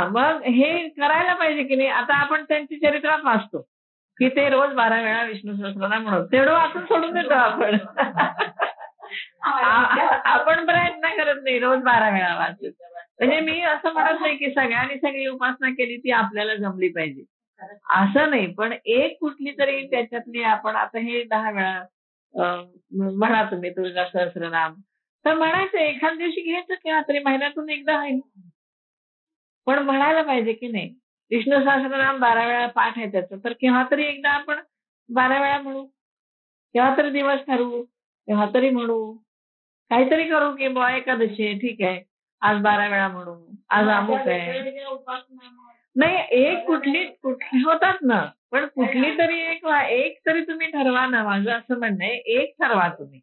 मग हे करायला पाहिजे की नाही. आता आपण त्यांची चरित्रात वाचतो की ते रोज 12 वेळा विष्णू सहस्रनाम म्हणून. तेवढं वाचून सोडून देतो आपण. आपण प्रयत्न करत नाही रोज 12 वेळा वाचू. म्हणजे मी असं म्हणत नाही की सगळ्यांनी सगळी उपासना केली ती आपल्याला जमली पाहिजे. असं नाही. पण एक कुठली तरी त्याच्यातली आपण आता हे 10 वेळा म्हणा तुम्ही तुळजा सहस्रनाम. तर म्हणायचं एखाद दिवशी घ्यायचं केव्हा तरी, महिन्यातून एकदा होईल. पण म्हणायला पाहिजे की नाही. विष्णू सहस्रनाम 12 वेळा पाठ आहे त्याचं, तर केव्हा तरी एकदा आपण 12 वेळा म्हणू. केव्हा तरी दिवस ठरवू, केव्हा तरी म्हणू. काहीतरी करू की बुवा एकादशी आहे, ठीक आहे. आज 12 वेळा म्हणू. आज अमुक आहे. नाही एक कुठली होतात ना, पण कुठली तरी एक तरी तुम्ही ठरवा ना. माझं असं म्हणणं आहे, एक ठरवा तुम्ही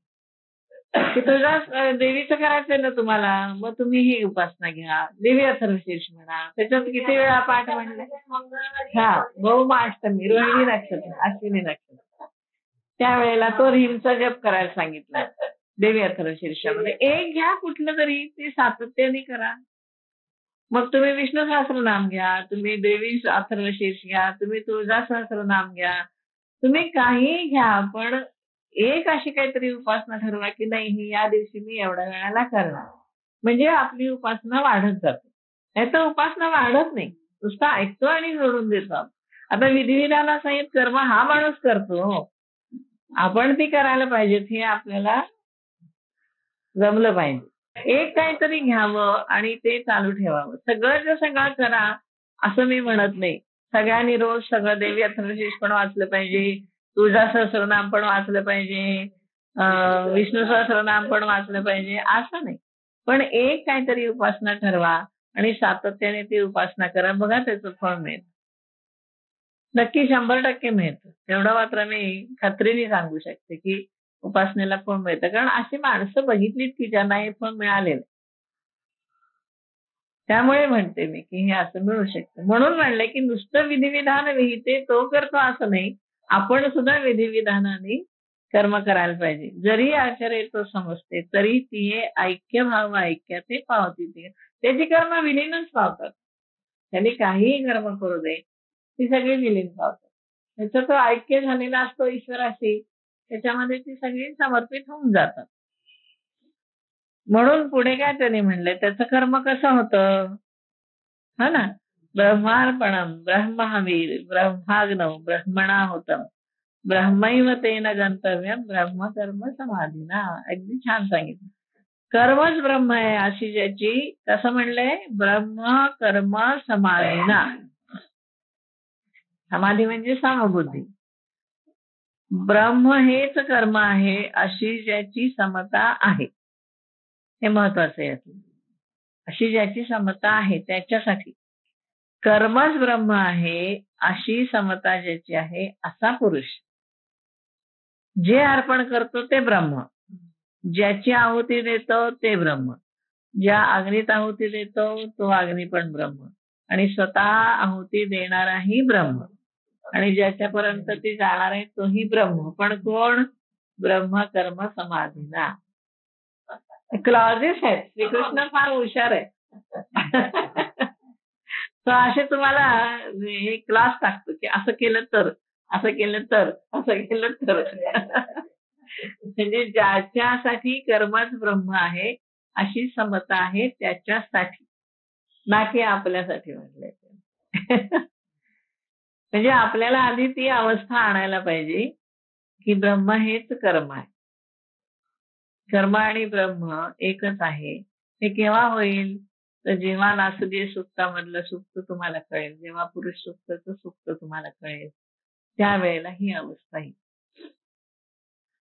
की तुझ्या देवीचं करायचंय ना तुम्हाला, मग तुम्ही ही उपासना घ्या. देवी अथर्वशीर्ष म्हणा. त्याच्यात किती वेळा पाठ म्हणले. भौमाष्टमी, रोहिणी नक्षत्र, अश्विनी नक्षत्र, त्यावेळेला तो रीमचा जप करायला सांगितलं देवी अथर्वशीर्षामध्ये. एक घ्या कुठलं तरी, ते सातत्याने करा. मग तुम्ही विष्णू सहस्रनाम घ्या, तुम्ही देवी अथर्वशीर्ष घ्या, तुम्ही तुळजा सहस्रनाम घ्या, तुम्ही काहीही घ्या. पण एक अशी काहीतरी उपासना ठरवा की नाही ही या दिवशी मी एवढ्या वेळाला करणार. म्हणजे आपली उपासना वाढत जाते. नाही तर उपासना वाढत नाही. नुसता ऐकतो आणि सोडून देतो. आता विधिविधानासहित कर्म हा माणूस करतो. आपण ती करायला पाहिजेत हे आपल्याला जमलं पाहिजे. एक काहीतरी घ्यावं आणि ते चालू ठेवावं. सगळं करा असं मी म्हणत नाही. सगळ्यांनी रोज सगळं देवी अथर्वशीर्ष पण वाचलं पाहिजे, तुळजा सहस्रनाम पण वाचलं पाहिजे, विष्णू सहस्रनाम पण वाचलं पाहिजे असं नाही. पण एक काहीतरी उपासना ठरवा आणि सातत्याने ती उपासना करा. बघा त्याचं फळ मिळेल. नक्की 100% मिळतं. तेवढं मात्र मी खात्रीने सांगू शकते की उपासनेला फळ मिळतं. कारण अशी माणसं बघितलीत की ज्यांना हे फळ मिळालेलं. त्यामुळे म्हणते मी की हे असं मिळू शकतं. म्हणून म्हणले की नुसतं विधिविधान विहिते तो करतो असं नाही. आपण सुद्धा विधिविधानाने कर्म करायला पाहिजे. जरी आचार्य तो समजते तरी ती ऐक्य भाव ऐक्य ते पावती ती. त्याची कर्म विलीनच पावतात. त्यांनी काहीही कर्म करू दे ती सगळी विलीन पावतात. त्याचा तो ऐक्य झालेला असतो ईश्वराशी. त्याच्यामध्ये ती सगळी समर्पित होऊन जातात. म्हणून पुढे काय त्यांनी म्हणले त्याचं कर्म कसं होतं. हा ना. ब्रह्मार्पणम ब्रह्महवीर ब्रह्माग्नौ ब्रह्मणाहुतम ब्रह्मैव तेन गंतव्यम ब्रह्मकर्म समाधीना. अगदी छान सांगितलं. कर्मच ब्रह्म आहे अशी ज्याची, कसं म्हणलंय, ब्रह्म कर्म समाधीना. समाधी म्हणजे समबुद्धी. ब्रह्म हेच कर्म आहे अशी ज्याची समता आहे, हे महत्वाचं आहे. अशी ज्याची समता आहे त्याच्यासाठी कर्मच ब्रह्म आहे अशी समता ज्याची आहे असा पुरुष, जे अर्पण करतो ते ब्रह्म, ज्याची आहुती देतो ते ब्रह्म, ज्या अग्नीत आहुती देतो तो अग्नी पण ब्रह्म, आणि स्वतः आहुती देणाराही ब्रह्म, आणि ज्याच्यापर्यंत ती जाणार आहे तोही ब्रह्म. पण कोण? ब्रह्म कर्म समाधीना. क्लॉजेस आहेत. श्रीकृष्ण फार हुशार आहे. तर असे तुम्हाला हे क्लास टाकतो की असं केलं तर, असं केलं तर, असं केलं तर. म्हणजे ज्याच्यासाठी कर्मच ब्रह्म आहे अशी समता आहे त्याच्यासाठी, ना की आपल्यासाठी म्हटलंय. म्हणजे आपल्याला आधी ती अवस्था आणायला पाहिजे की ब्रह्म हेच कर्म आहे. कर्म आणि ब्रह्म एकच आहे. हे केव्हा होईल? तर जेव्हा नासदीय सुक्तामधलं सुक्त तुम्हाला कळेल, जेव्हा पुरुष सुक्ताचं सुक्त तुम्हाला कळेल, त्यावेळेला ही अवस्था येईल.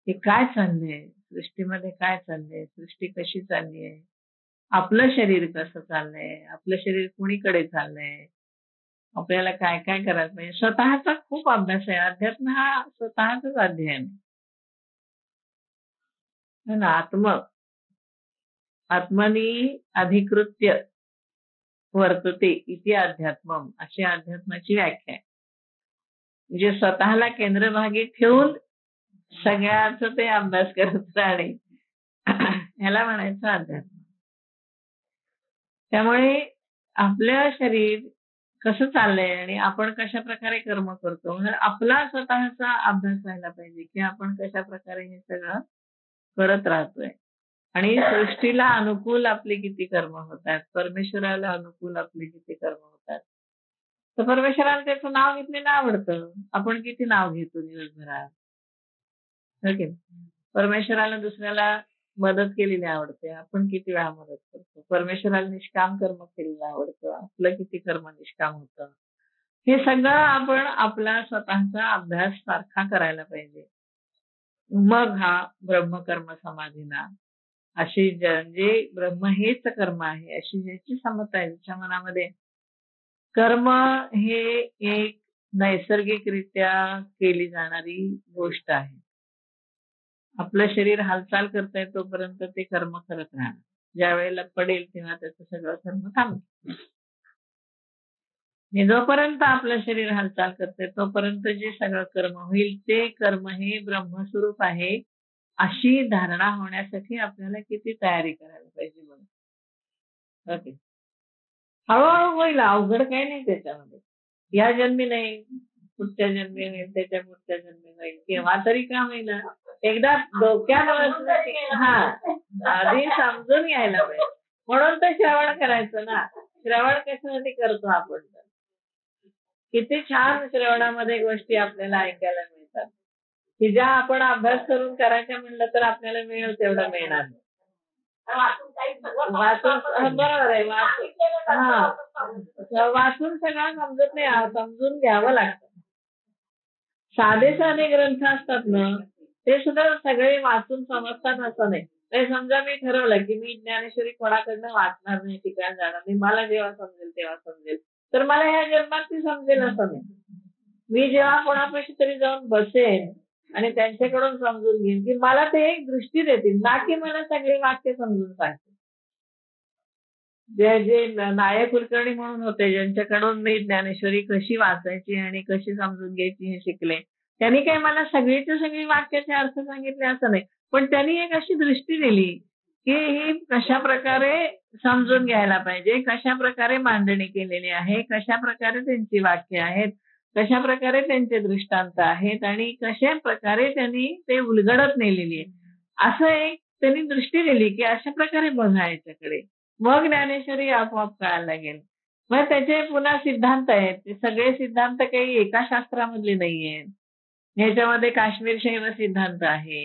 हे काय चाललंय सृष्टीमध्ये, काय चाललंय, सृष्टी कशी चालली आहे, आपलं शरीर कसं चाललंय, आपलं शरीर कुणीकडे चाललंय, आपल्याला काय काय करायला पाहिजे. स्वतःचा खूप अभ्यास आहे. अध्यात्म हा स्वतःचाच अध्ययन आहे ना. आत्मनी अधिकृत्य वर्तते इति अध्यात्मम, अशी अध्यात्माची व्याख्या आहे. म्हणजे स्वतःला केंद्रभागी ठेवून सगळ्याच ते अभ्यास करत राहणे, ह्याला म्हणायचं अध्यात्म. त्यामुळे आपलं शरीर कसं चाललंय आणि आपण कशा प्रकारे कर्म करतो, म्हणजे आपला स्वतःचा अभ्यास व्हायला पाहिजे की आपण कशा प्रकारे हे सगळं करत राहतोय, आणि सृष्टीला अनुकूल आपले किती कर्म होतात, परमेश्वराला अनुकूल आपले किती कर्म होतात. तर परमेश्वराला त्याचं नाव घेतलेलं आवडतं. आपण किती नाव घेतो दिवसभरात, हो की? परमेश्वराला दुसऱ्याला मदत केलेली आवडते, आपण किती वेळा मदत करतो. परमेश्वराला निष्काम कर्म केलेलं आवडतं, आपलं किती कर्म निष्काम होतं. हे सगळं आपण आपला स्वतःचा अभ्यास सारखा करायला पाहिजे. मग हा ब्रह्मकर्म समाधीना, अशी जे ब्रह्म हेच कर्म आहे अशी ज्याची समता आहे, त्याच्या मनामध्ये कर्म हे एक नैसर्गिकरित्या केली जाणारी गोष्ट आहे. आपलं शरीर हालचाल करतंय तोपर्यंत ते कर्म करत राहणार, ज्या वेळेला पडेल तेव्हा त्याचं सगळं कर्म थांबेल. जोपर्यंत आपलं शरीर हालचाल करते तोपर्यंत जे सगळं कर्म होईल ते कर्म हे ब्रह्मस्वरूप आहे अशी धारणा होण्यासाठी आपल्याला किती तयारी करायला पाहिजे बघा. ओके, हळूहळू होईल, अवघड काही नाही त्याच्यामध्ये. या जन्मी नाही, पुढच्या जन्मी होईल, त्याच्या पुढच्या जन्मी होईल, केव्हा तरी का होईना एकदा डोक्यात आधी समजून घ्यायला पाहिजे. म्हणून तर श्रवण करायचं ना. श्रवण कशासाठी करतो आपण? किती छान श्रवणामध्ये गोष्टी आपल्याला ऐकायला मिळतात की ज्या आपण अभ्यास करून करायच्या म्हणलं तर आपल्याला मिळेल तेवढं मिळणार नाही. वाचून बरोबर आहे, वाचून सगळं समजत नाही, समजून घ्यावं लागतं. साधे साधे ग्रंथ असतात ना, ते सुद्धा सगळे वाचून समजतात असं नाही. समजा मी ठरवलं की मी ज्ञानेश्वरी कोणाकडनं वाचणार नाही, ठिकाण जाणार नाही, मला जेव्हा समजेल तेव्हा समजेल, तर मला ह्या जन्मात ती समजेल असं नाही. मी जेव्हा कोणापाशी तरी जाऊन बसेन आणि त्यांच्याकडून समजून घेईन की मला ते एक दृष्टी देतील, ना की मला सगळे वाक्य समजून सांगतील. जे नायक कुलकर्णी म्हणून होते, ज्यांच्याकडून मी ज्ञानेश्वरी कशी वाचायची आणि कशी समजून घ्यायची हे शिकले, त्यांनी काही मला सगळीच्या सगळी वाक्याचे अर्थ सांगितले असं नाही, पण त्यांनी एक अशी दृष्टी दिली की ही कशा प्रकारे समजून घ्यायला पाहिजे, कशा प्रकारे मांडणी केलेली आहे, कशा प्रकारे त्यांची वाक्य आहेत, कशा प्रकारे त्यांचे दृष्टांत आहेत आणि कशा प्रकारे त्यांनी ते उलगडत नेलेली आहे, असं एक त्यांनी दृष्टी दिली की अशा प्रकारे बघा याच्याकडे. मग ज्ञानेश्वरी आपोआप कळायला लागेल. मग त्याचे पुन्हा सिद्धांत आहेत, ते सगळे सिद्धांत काही एका शास्त्रामधले नाहीये. याच्यामध्ये काश्मीर शैव सिद्धांत आहे,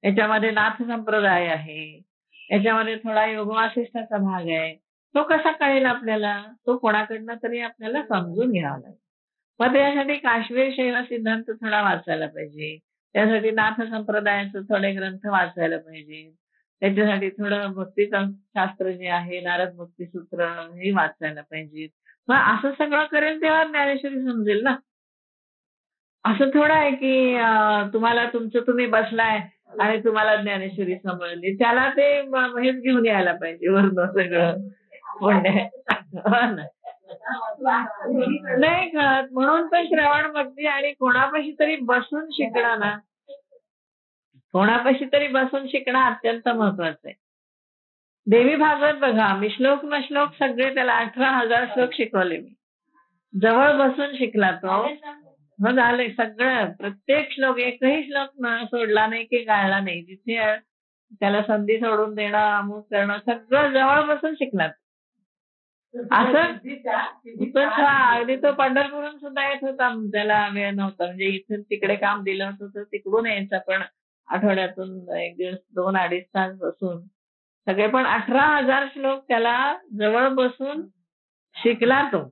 याच्यामध्ये नाथ संप्रदाय आहे, याच्यामध्ये थोडा योग वासिष्ठाचा भाग आहे. तो कसा कळेल आपल्याला? तो कोणाकडनं तरी आपल्याला समजून घ्यावा लागेल. मग त्यासाठी काश्मीर शैव सिद्धांत थोडा वाचायला पाहिजे. त्यासाठी नाथ संप्रदायाचे थोडे ग्रंथ वाचायला पाहिजे. त्याच्यासाठी थोडं भक्तिशास्त्र जे आहे, नारद भक्ती सूत्र हे वाचायला पाहिजे. मग असं सगळं करेल तेव्हा ज्ञानेश्वरी समजेल ना. असं थोडं आहे की तुम्हाला तुमचं तुम्ही बसलाय आणि तुम्हाला ज्ञानेश्वरी समजली, त्याला ते हेच घेऊन यायला पाहिजे वरनं सगळं पुण्य. हो ना. नाही कळत म्हणून तर श्रवण भक्ती आणि कोणापाशी तरी बसून शिकणं ना, कोणापाशी तरी बसून शिकणं अत्यंत महत्वाचं आहे. देवी भागवत बघा, मी श्लोक न श्लोक सगळे त्याला 18,000 श्लोक शिकवले मी. जवळ बसून शिकला तो. मग झालंय सगळं, प्रत्येक श्लोक एकही श्लोक सोडला नाही की गाळला नाही. जिथे त्याला संधी सोडून देणं, अमुक करणं, सगळं जवळ बसून शिकला. असं अगदी तो पंढरपूरहून सुद्धा येत होता. त्याला वेळ नव्हता, म्हणजे इथून तिकडे काम दिलं होतं तर तिकडून यायचा, पण आठवड्यातून एक दिवस 2-2.5 तास बसून सगळे, पण 18,000 श्लोक त्याला जवळ बसून शिकला तो.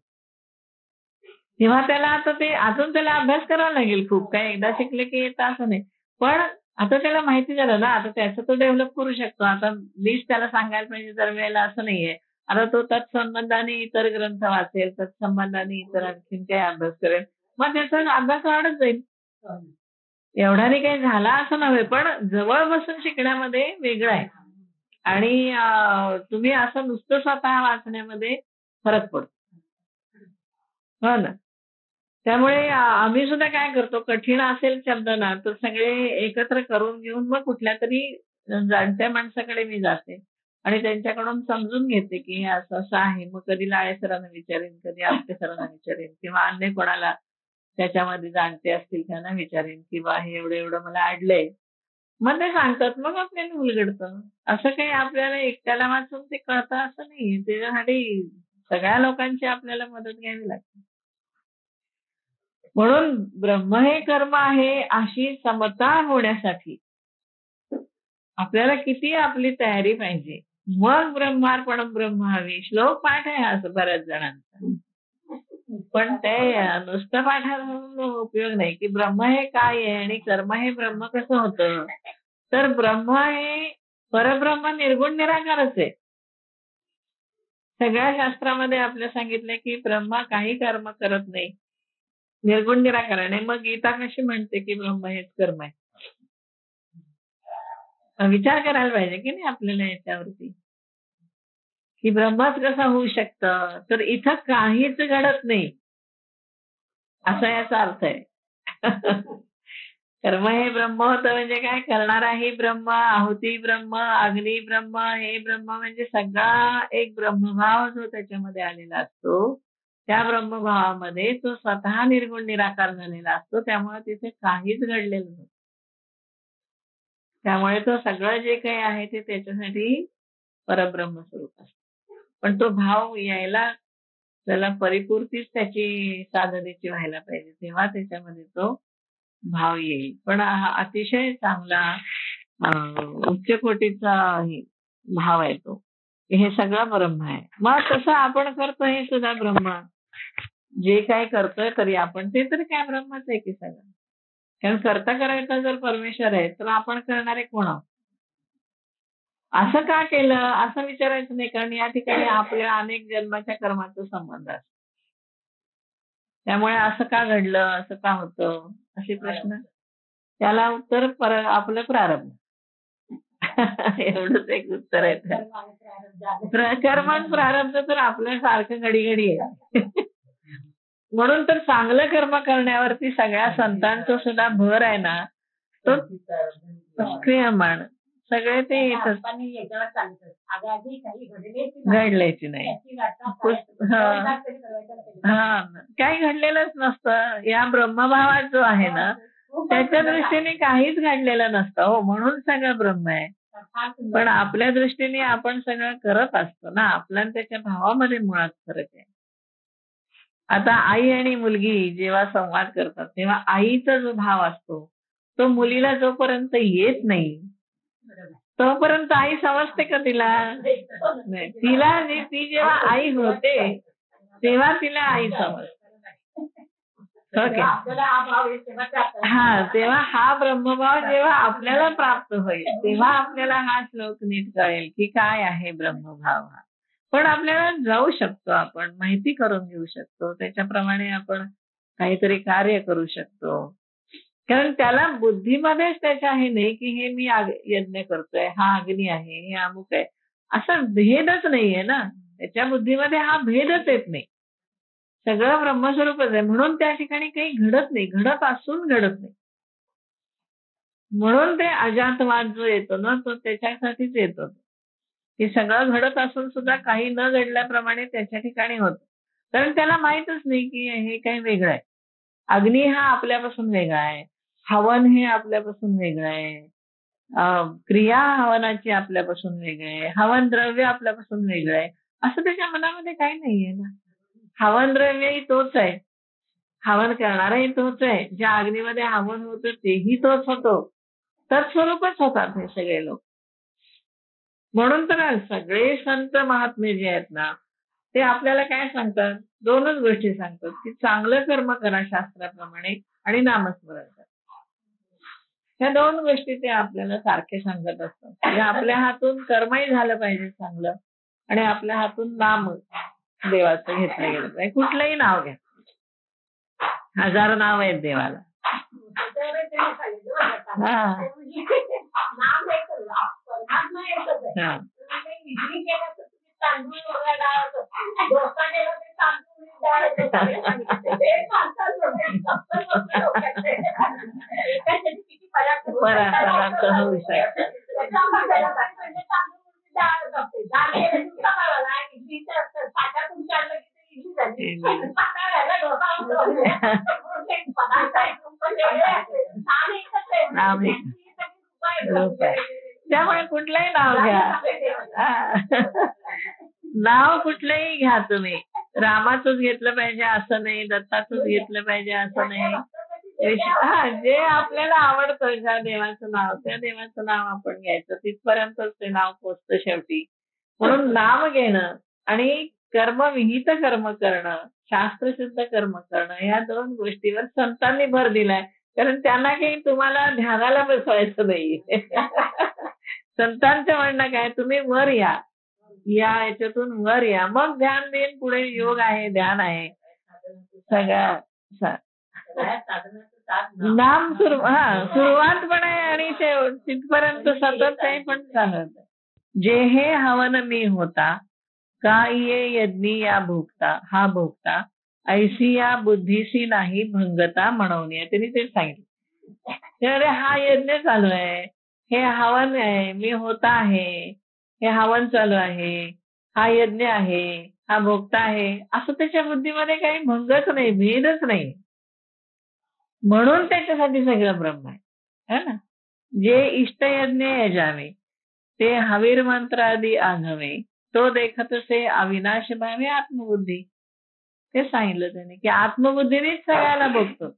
तेव्हा त्याला आता ते अजून त्याला अभ्यास करावा लागेल खूप. काय एकदा शिकले की येतं असं नाही, पण आता त्याला माहिती झालं ना, आता त्याचं तो डेव्हलप करू शकतो. आता मीच त्याला सांगायला पाहिजे दरवेळेला असं नाहीये. आता तो तत्संबंधाने इतर ग्रंथ वाचेल, तत्संबंधाने इतर आणखीन काही अभ्यास करेल, मग त्याचा अभ्यास वाढत जाईल. एवढ्याने काही झाला असं नव्हे, पण जवळ बसून शिकण्यामध्ये वेगळं आहे आणि तुम्ही असं नुसतं स्वतः वाचण्यामध्ये फरक पडतो. हो ना. त्यामुळे आम्ही सुद्धा काय करतो, कठीण असेल शब्द ना तर सगळे एकत्र करून घेऊन मग कुठल्या तरी जाणत्या माणसाकडे मी जाते आणि त्यांच्याकडून समजून घेते की हे असं असं आहे. मग कधी लाळे सरांना विचारेन, कधी आपटे सरांना विचारेन किंवा अन्य कोणाला त्याच्यामध्ये जाणते असतील त्यांना विचारेन की बा हे एवढं एवढं मला अडलंय. मग ते सांगतात, मग आपल्याला उलगडतं. असं काही आपल्याला एकट्याला वाचून ते कळतं असं नाही. त्याच्यासाठी सगळ्या लोकांची आपल्याला मदत घ्यावी लागते. म्हणून ब्रह्म हे कर्म आहे अशी समता होण्यासाठी आपल्याला किती आपली तयारी पाहिजे. मग ब्रह्मार्पणम ब्रह्म हवी श्लोक पाठ आहे असं बऱ्याच जणांचा, पण ते नुसतं पाठात उपयोग नाही की ब्रह्म हे काय आहे आणि कर्म हे ब्रह्म कसं होतं. तर ब्रह्म हे परब्रह्म निर्गुण निराकारच आहे. सगळ्या शास्त्रामध्ये आपल्या सांगितलंय की ब्रह्मा काही कर्म करत नाही, निर्गुण निराकार आहे. मग गीता कशी म्हणते की ब्रह्म हेच कर्म आहे. विचार करायला पाहिजे की नाही आपल्याला याच्यावरती, की ब्रह्मच कसं होऊ शकतं. तर इथं काहीच घडत नाही असा याचा अर्थ आहे. कर्म हे ब्रह्म होतं म्हणजे काय, करणाराही ब्रह्म, आहुती ब्रह्म, अग्नी ब्रह्म, हे ब्रह्म म्हणजे सगळा एक ब्रह्मभाव जो त्याच्यामध्ये आलेला असतो. त्या ब्रह्मभावामध्ये तो स्वतः निर्गुण निराकार झालेला असतो. त्यामुळे तिथे काहीच घडलेलं नसतं. त्यामुळे तो सगळं जे काही आहे ते त्याच्यासाठी परब्रह्म स्वरूप असतं. पण तो भाव यायला त्याला परिपूर्तीच त्याची साधनेची व्हायला पाहिजे, तेव्हा त्याच्यामध्ये तो भाव येईल. पण हा अतिशय चांगला उच्च कोटीचा भाव आहे तो. हे सगळं ब्रह्म आहे. मग तसं आपण करतो हे सुद्धा ब्रह्म. जे काय करतोय तरी आपण ते तरी काय ब्रह्मच आहे की सगळं. कारण करता करायचा जर परमेश्वर आहे तर आपण करणारे कोण आहोत. असं का केलं असं विचारायचं नाही, कारण या ठिकाणी आपल्या अनेक जन्माच्या कर्माचा संबंध असतो. त्यामुळे असं का घडलं, असं का होतं असे प्रश्न, त्याला उत्तर आपलं प्रारब्ध. एवढंच एक उत्तर आहे. कर्म प्रारब्ध तर आपल्या सारखं घडी घडी आहे. म्हणून तर चांगलं कर्म करण्यावरती सगळ्या संतांचा सुद्धा भर आहे ना, तो क्रियमाण सगळे ते घडल्याची नाही. हा, काही घडलेलंच नसतं. या ब्रह्मभावात जो आहे ना त्याच्या दृष्टीने काहीच घडलेलं नसतं. हो, म्हणून सगळं ब्रह्म आहे. पण आपल्या दृष्टीने आपण सगळं करत असतो ना, आपल्या त्याच्या भावामध्ये मुळात फरक आहे. आता आई आणि मुलगी जेव्हा संवाद करतात तेव्हा आईचा जो भाव असतो तो मुलीला जोपर्यंत येत नाही तोपर्यंत आई समजते का तिला? नाही. तिला ती जेव्हा आई होते तेव्हा तिला आई समजते. ओके. हा, तेव्हा हा ब्रह्मभाव जेव्हा आपल्याला प्राप्त होईल तेव्हा आपल्याला हा श्लोक नीट कळेल की काय आहे ब्रह्मभाव हा. पण आपल्याला जाऊ शकतो, आपण माहिती करून घेऊ शकतो, त्याच्याप्रमाणे आपण काहीतरी कार्य करू शकतो. कारण त्याला बुद्धीमध्येच त्याच्या हे नाही की हे मी यज्ञ करतोय, हा अग्नी आहे, हे अमुक आहे, असा भेदच नाहीये ना. त्याच्या बुद्धीमध्ये हा भेदच येत नाही. सगळं ब्रह्मस्वरूपच आहे, म्हणून त्या ठिकाणी काही घडत नाही, घडत असून घडत नाही. म्हणून ते अजातवाद जो येतो ना तो त्याच्यासाठीच येतो की सगळं घडत असून सुद्धा काही न घडल्याप्रमाणे त्याच्या ठिकाणी होतं. कारण त्याला माहीतच नाही की हे काही वेगळं आहे. अग्नी हा आपल्यापासून वेगळा आहे, हवन हे आपल्यापासून वेगळं आहे, क्रिया हवनाची आपल्यापासून वेगळी आहे, हवन द्रव्य आपल्यापासून वेगळं आहे, असं त्याच्या मनामध्ये काही नाहीये ना. हवन द्रव्यही तोच आहे, हवन करणाराही तोच आहे, ज्या अग्नीमध्ये हवन होतं तेही तोच होतो, तत्स्वरूपच होतात हे सगळे लोक. म्हणून तर सगळे संत महात्मे जे आहेत ना ते आपल्याला काय सांगतात? दोनच गोष्टी सांगतात की चांगलं कर्म करा शास्त्राप्रमाणे आणि नामस्मरण करा. ह्या दोन गोष्टी ते आपल्याला सारखे सांगत असतात. म्हणजे आपल्या हातून कर्मही झालं पाहिजे चांगलं आणि आपल्या हातून नाम देवाचं घेतलं गेलं पाहिजे. कुठलंही नाव घ्या, 1000 नाव आहेत देवाला. परार्थ होऊ शकतात. त्यामुळे कुठलंही नाव घ्या, नाव कुठलंही घ्या तुम्ही, रामाचंच घेतलं पाहिजे असं नाही, दत्ताचंच घेतलं पाहिजे असं नाही. हा, जे आपल्याला आवडतं ज्या देवाचं नाव त्या देवाचं नाव आपण घ्यायचं, तिथपर्यंतच ते नाव पोचतं शेवटी. म्हणून नाम घेणं आणि कर्मविहित कर्म करणं, शास्त्रशुद्ध कर्म करणं, या दोन गोष्टीवर संतांनी भर दिलाय. कारण त्यांना काही तुम्हाला ध्यानाला बसवायचं नाही. संतांचं म्हणणं काय, तुम्ही वर या याच्यातून वर या, मग ध्यान देईन, पुढे योग आहे, ध्यान आहे, सगळं नाम सुरुवात पण आहे आणि शेवट तिथपर्यंत सतत आहे पण चालत. जे हे हवन मी होता का ये यज्ञी या भोगता, हा भोगता ऐसी या बुद्धीसी नाही भंगता म्हणून आहे. त्यांनी तेच सांगितलं. हा यज्ञ चालू आहे, हे हवन आहे, मी होता आहे, हे हवन चालू आहे, हा यज्ञ आहे, हा भोगता आहे, असं त्याच्या बुद्धीमध्ये काही भंगच नाही, भेदच नाही. म्हणून त्याच्यासाठी सगळं ब्रह्म आहे ना. जे इष्टयज्ञ यजावे ते हवीर मंत्रादी आघवे, तो देखत से अविनाश भावे आत्मबुद्धी. ते सांगितलं त्याने की आत्मबुद्धीनेच सगळ्याला बघतो,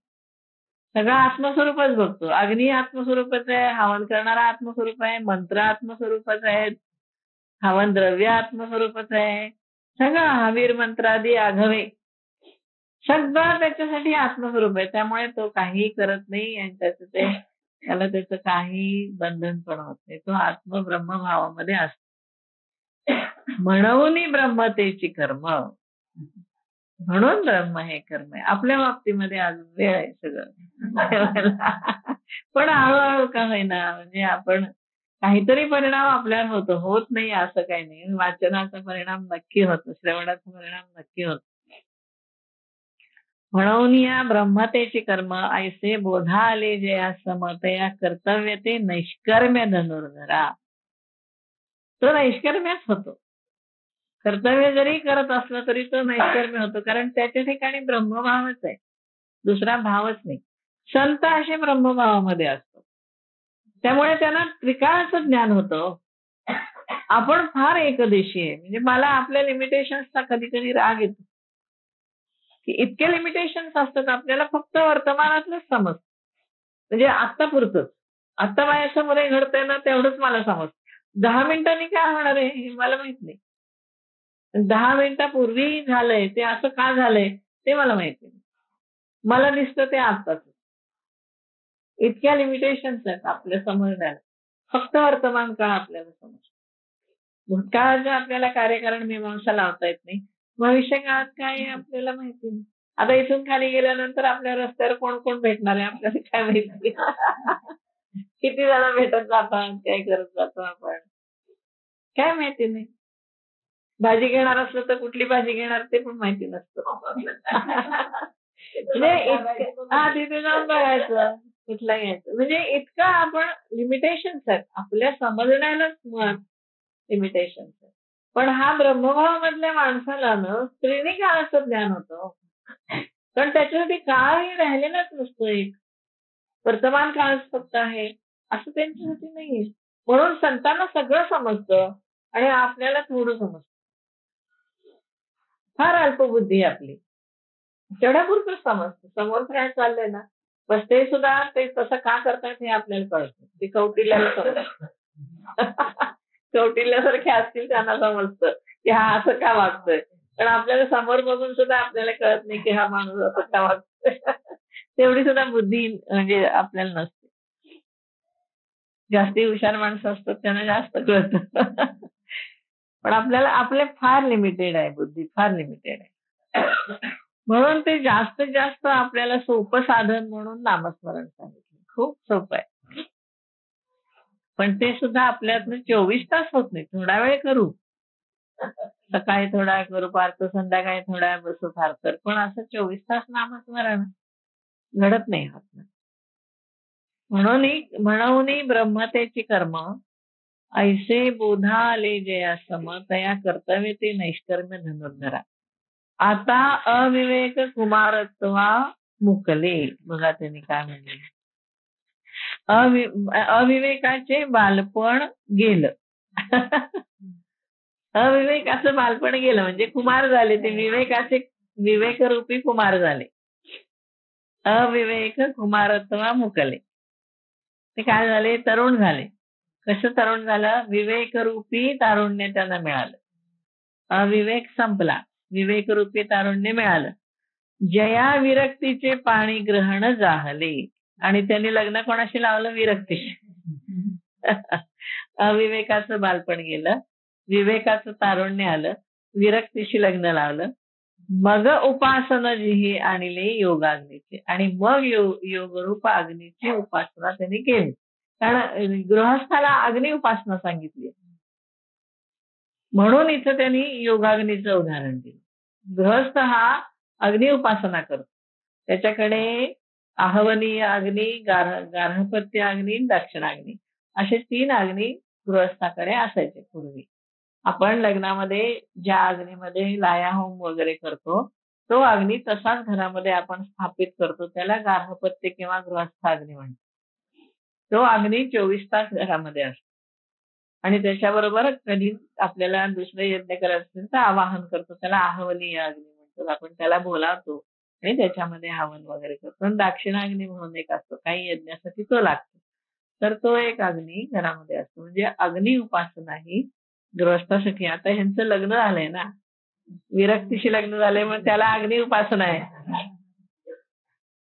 सगळा आत्मस्वरूपच बघतो. अग्नी आत्मस्वरूपच आहे, हवन करणारा आत्मस्वरूप आहे, मंत्र आत्मस्वरूपच आहेत, हवन द्रव्य आत्मस्वरूपच आहे, सगळं हवीर मंत्रादी आघवे सगळं त्याच्यासाठी आत्मस्वरूप आहे. त्यामुळे तो काहीही करत नाही आणि त्याला त्याचं काही बंधन पण होत नाही. तो आत्म ब्रह्मभावामध्ये असतो. म्हणून ब्रह्मतेची कर्म, म्हणून ब्रह्म हे कर्म आहे. आपल्या बाबतीमध्ये अजून वेळ आहे सगळं, पण हळूहळू का होईना, म्हणजे आपण काहीतरी परिणाम आपल्याला होत नाही असं काही नाही. वाचनाचा परिणाम नक्की होतो, श्रवणाचा परिणाम नक्की होतो. म्हणून या ब्रह्मतेची कर्म ऐसे बोधा आले जे या समतया कर्तव्य ते नैष्कर्म्य धनुर्धरा. तो नैष्कर्म्यच होतो. कर्तव्य जरी करत असलं तरी तो नैष्कर्म्य होतो, कारण त्याच्या ठिकाणी ब्रह्मभावच आहे, दुसरा भावच नाही. संत असे ब्रह्मभावामध्ये असतो, त्यामुळे त्यांना त्रिकाळाचं ज्ञान होतं. आपण फार एकदेशी आहे. म्हणजे मला आपल्या लिमिटेशन्सचा कधी कधी राग येतो की इतके लिमिटेशन्स असतात आपल्याला, फक्त वर्तमानातलंच समजतं, म्हणजे आत्ता पुरतच, आत्ता माझ्यासमोर घडतंय ना तेवढंच मला समजतं. 10 मिनिटांनी काय होणार आहे हे मला माहित नाही. 10 मिनिटापूर्वी झालंय ते असं का झालंय ते मला माहिती नाही. मला दिसतं ते आत्ताच. इतक्या लिमिटेशन्स आहेत आपल्या समजण्याला. फक्त वर्तमान काळ आपल्याला समजतो. भूतकाळाचं आपल्याला कार्यकारण मीमांसा लावता येत नाही. भविष्य काळात काय आहे आपल्याला माहिती नाही. आता इथून खाली गेल्यानंतर आपल्या रस्त्यावर कोण कोण भेटणार आहे आपल्याला काय माहिती. किती जण भेटत जातात, काय करत जातो आपण काय माहिती नाही. भाजी घेणार असलं तर कुठली भाजी घेणार ते पण माहिती नसतं. तिथे जाऊन बघायचं कुठला घ्यायचं. म्हणजे इतकं आपण लिमिटेशन्स आहेत आपल्या समजण्यालाच मुळात लिमिटेशन्स आहेत. पण हा ब्रह्मभावामधल्या माणसाला ना स्त्रीने काळाचं ज्ञान होतं. कारण त्याच्यासाठी काळही राहिलेलाच नसतो. एक वर्तमान काळच फक्त आहे असं त्यांच्यासाठी नाहीये. म्हणून संतांना सगळं समजतं आणि आपल्याला थोडं समजतं. फार अल्पबुद्धी आहे आपली. तेवढ्यापुरतं समजतं. समोर काय चाललंय ना बस ते सुद्धा ते तसं का करतात हे आपल्याला कळतं. ते कौटिल्याला समजतं. कौटिल्यासारखे असतील त्यांना समजतं की हा असं का वागतोय. पण आपल्याला समोर बघून सुद्धा आपल्याला कळत नाही की हा माणूस असं का वागतोय. तेवढी सुद्धा बुद्धी म्हणजे आपल्याला नसते. जास्ती हुशार माणसं असतात त्यांना जास्त कळतं. पण आपल्याला आपले फार लिमिटेड आहे. बुद्धी फार लिमिटेड आहे. म्हणून ते जास्तीत जास्त आपल्याला सोपं साधन म्हणून नामस्मरण सांगितलं. खूप सोपं आहे. पण ते सुद्धा आपल्यातनं 24 तास होत नाही. थोडा वेळ करू. सकाळी थोडा वेळ करू पारतो, संध्याकाळी थोडा वेळ बसू फार तर. पण असं 24 तास नामस्मरण घडत नाही होत. म्हणून ब्रह्मतेची कर्म ऐसे बोधा आले जया सम तया कर्तव्य ते नैष्कर्म्य धनुर्धरा. आता अविवेक कुमारत्वा मुकले. बघा त्यांनी काय म्हणले. अविवेकाचे बालपण गेलं. अविवेकाचं बालपण गेलं म्हणजे कुमार झाले ते. विवेकरूपी कुमार झाले. अविवेक कुमारत्वा मुकले. ते काय झाले तरुण झाले. कसं तरुण झालं. विवेकरूपी तारुण्य त्यांना मिळालं. अविवेक संपला. विवेकरूपी तारुण्य मिळालं. जया विरक्तीचे पाणी ग्रहण जाहले. आणि त्यांनी लग्न कोणाशी लावलं विरक्तीशी. अविवेकाचं बालपण गेलं. विवेकाचं तारुण्य आलं. विरक्तीशी लग्न लावलं. मग उपासना जिही आणले योगाग्नीचे. आणि मग योगरूप अग्नीची उपासना त्यांनी केली. कारण गृहस्थाला अग्नी उपासना सांगितली म्हणून इथं त्यांनी योगाग्नीचं उदाहरण दिलं. गृहस्थ हा अग्नी उपासना करतो. त्याच्याकडे आहवनीय अग्नी, गार्हपत्य अग्नी, दक्षिणाग्नी असे 3 अग्नी गृहस्थाकडे असायचे पूर्वी. आपण लग्नामध्ये ज्या अग्नीमध्ये लाया होम वगैरे करतो तो अग्नी तसाच घरामध्ये आपण स्थापित करतो. त्याला गार्हपत्य किंवा गृहस्थ अग्नी म्हणतो. तो अग्नी 24 तास घरामध्ये असतो. आणि त्याच्याबरोबर कधी आपल्याला दुसरे यज्ञ करायचं असेल तर आवाहन करतो. त्याला आहवनीय अग्नी म्हणतो. आपण त्याला बोलावतो आणि त्याच्यामध्ये हवन वगैरे करतो. दक्षिणाग्नी म्हणून एक असतो. काही यज्ञासाठी तो लागतो. तर तो एक अग्नी घरामध्ये असतो. म्हणजे अग्नी उपासना ही गृहस्थासाठी. आता ह्यांचं लग्न झालंय ना. विरक्तीशी लग्न झालंय मग त्याला अग्नी उपासना आहे.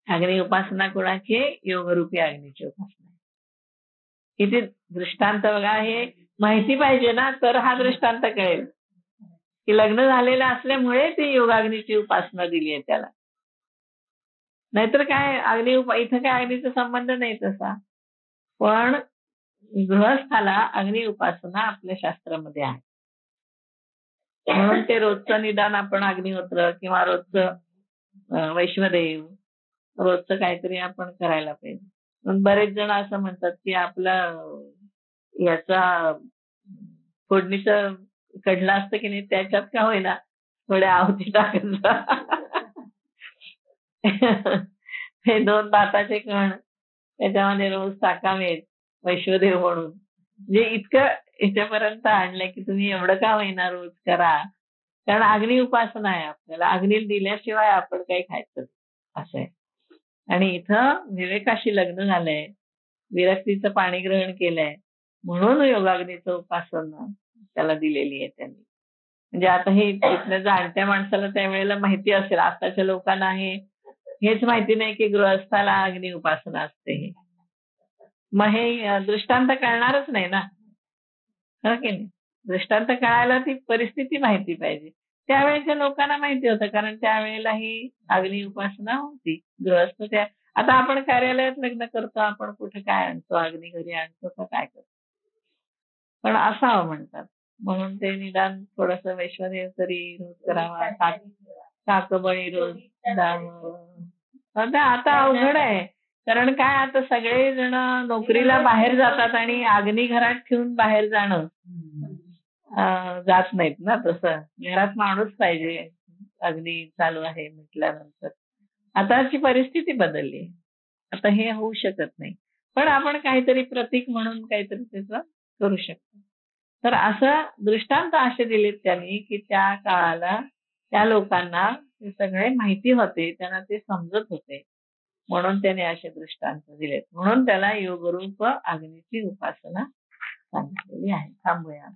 अग्नी उपासना कोणाची. योगरूपी अग्नीची उपासना. किती दृष्टांत बघा. हे माहिती पाहिजे ना तर हा दृष्टांत कळेल की लग्न झालेलं असल्यामुळे ती योगाग्नीची उपासना दिली आहे त्याला. नाहीतर काय इथं काय अग्नीचा संबंध नाही तसा. पण गृहस्थाला अग्नी उपासना आपल्या शास्त्रामध्ये आहे. म्हणून ते रोजचं निदान आपण अग्निहोत्र किंवा रोजचं वैश्वदेव रोजचं काहीतरी आपण करायला पाहिजे. बरेच जण असं म्हणतात की आपला याचा फोडणीचं कडलं असतं की नाही त्याच्यात का होईना थोड्या आहुती टाकायचं. हे 2 दाताचे कण त्याच्यामध्ये रोज टाकावेत वैश्वदेव म्हणून. म्हणजे इतकं याच्यापर्यंत आणलंय की तुम्ही एवढं का होईना रोज करा. कारण अग्नी उपासना आहे. आपल्याला अग्नी दिल्याशिवाय आपण काही खायचं असं आहे. आणि इथं विवेकाशी लग्न झालंय. विरक्तीचं पाणी ग्रहण केलंय. म्हणून योगाग्नीचं उपासना त्याला दिलेली आहे त्यांनी. म्हणजे आता हे तिथल्या जाणत्या माणसाला त्यावेळेला माहिती असेल, आताच्या लोकांना हेच माहिती नाही की गृहस्थाला अग्नी उपासना असते हे. मग हे दृष्टांत कळणारच नाही ना, हो की नाही? दृष्टांत कळायला ती परिस्थिती माहिती पाहिजे. त्यावेळेच्या लोकांना माहिती होतं, कारण त्यावेळेला ही अग्नी उपासना होती. गृहस्थ त्या आता आपण कार्यालयात लग्न करतो, आपण कुठे काय आणतो, अग्नी घरी आणतो का काय करतो, पण असावं म्हणतात. म्हणून ते निदान थोडस वैश्वदेव तरी रोज करावा, साकबळी रोज द्यावं. आता अवघड आहे. कारण काय, आता सगळे जण नोकरीला बाहेर जातात आणि अग्नी घरात ठेवून बाहेर जाणं जात नाहीत ना. तसं घरात माणूस पाहिजे अग्नी चालू आहे म्हटल्यानंतर. आताची परिस्थिती बदलली, आता हे होऊ शकत नाही. पण आपण काहीतरी प्रतीक म्हणून काहीतरी त्याचं करू शकतो. तर असं दृष्टांत असे दिलेत त्यांनी की त्या काळाला त्या लोकांना ते सगळे माहिती होते, त्यांना ते समजत होते, म्हणून त्याने असे दृष्टांत दिलेत. म्हणून त्याला योगरूप अग्नीची उपासना सांगितलेली आहे. थांबूया.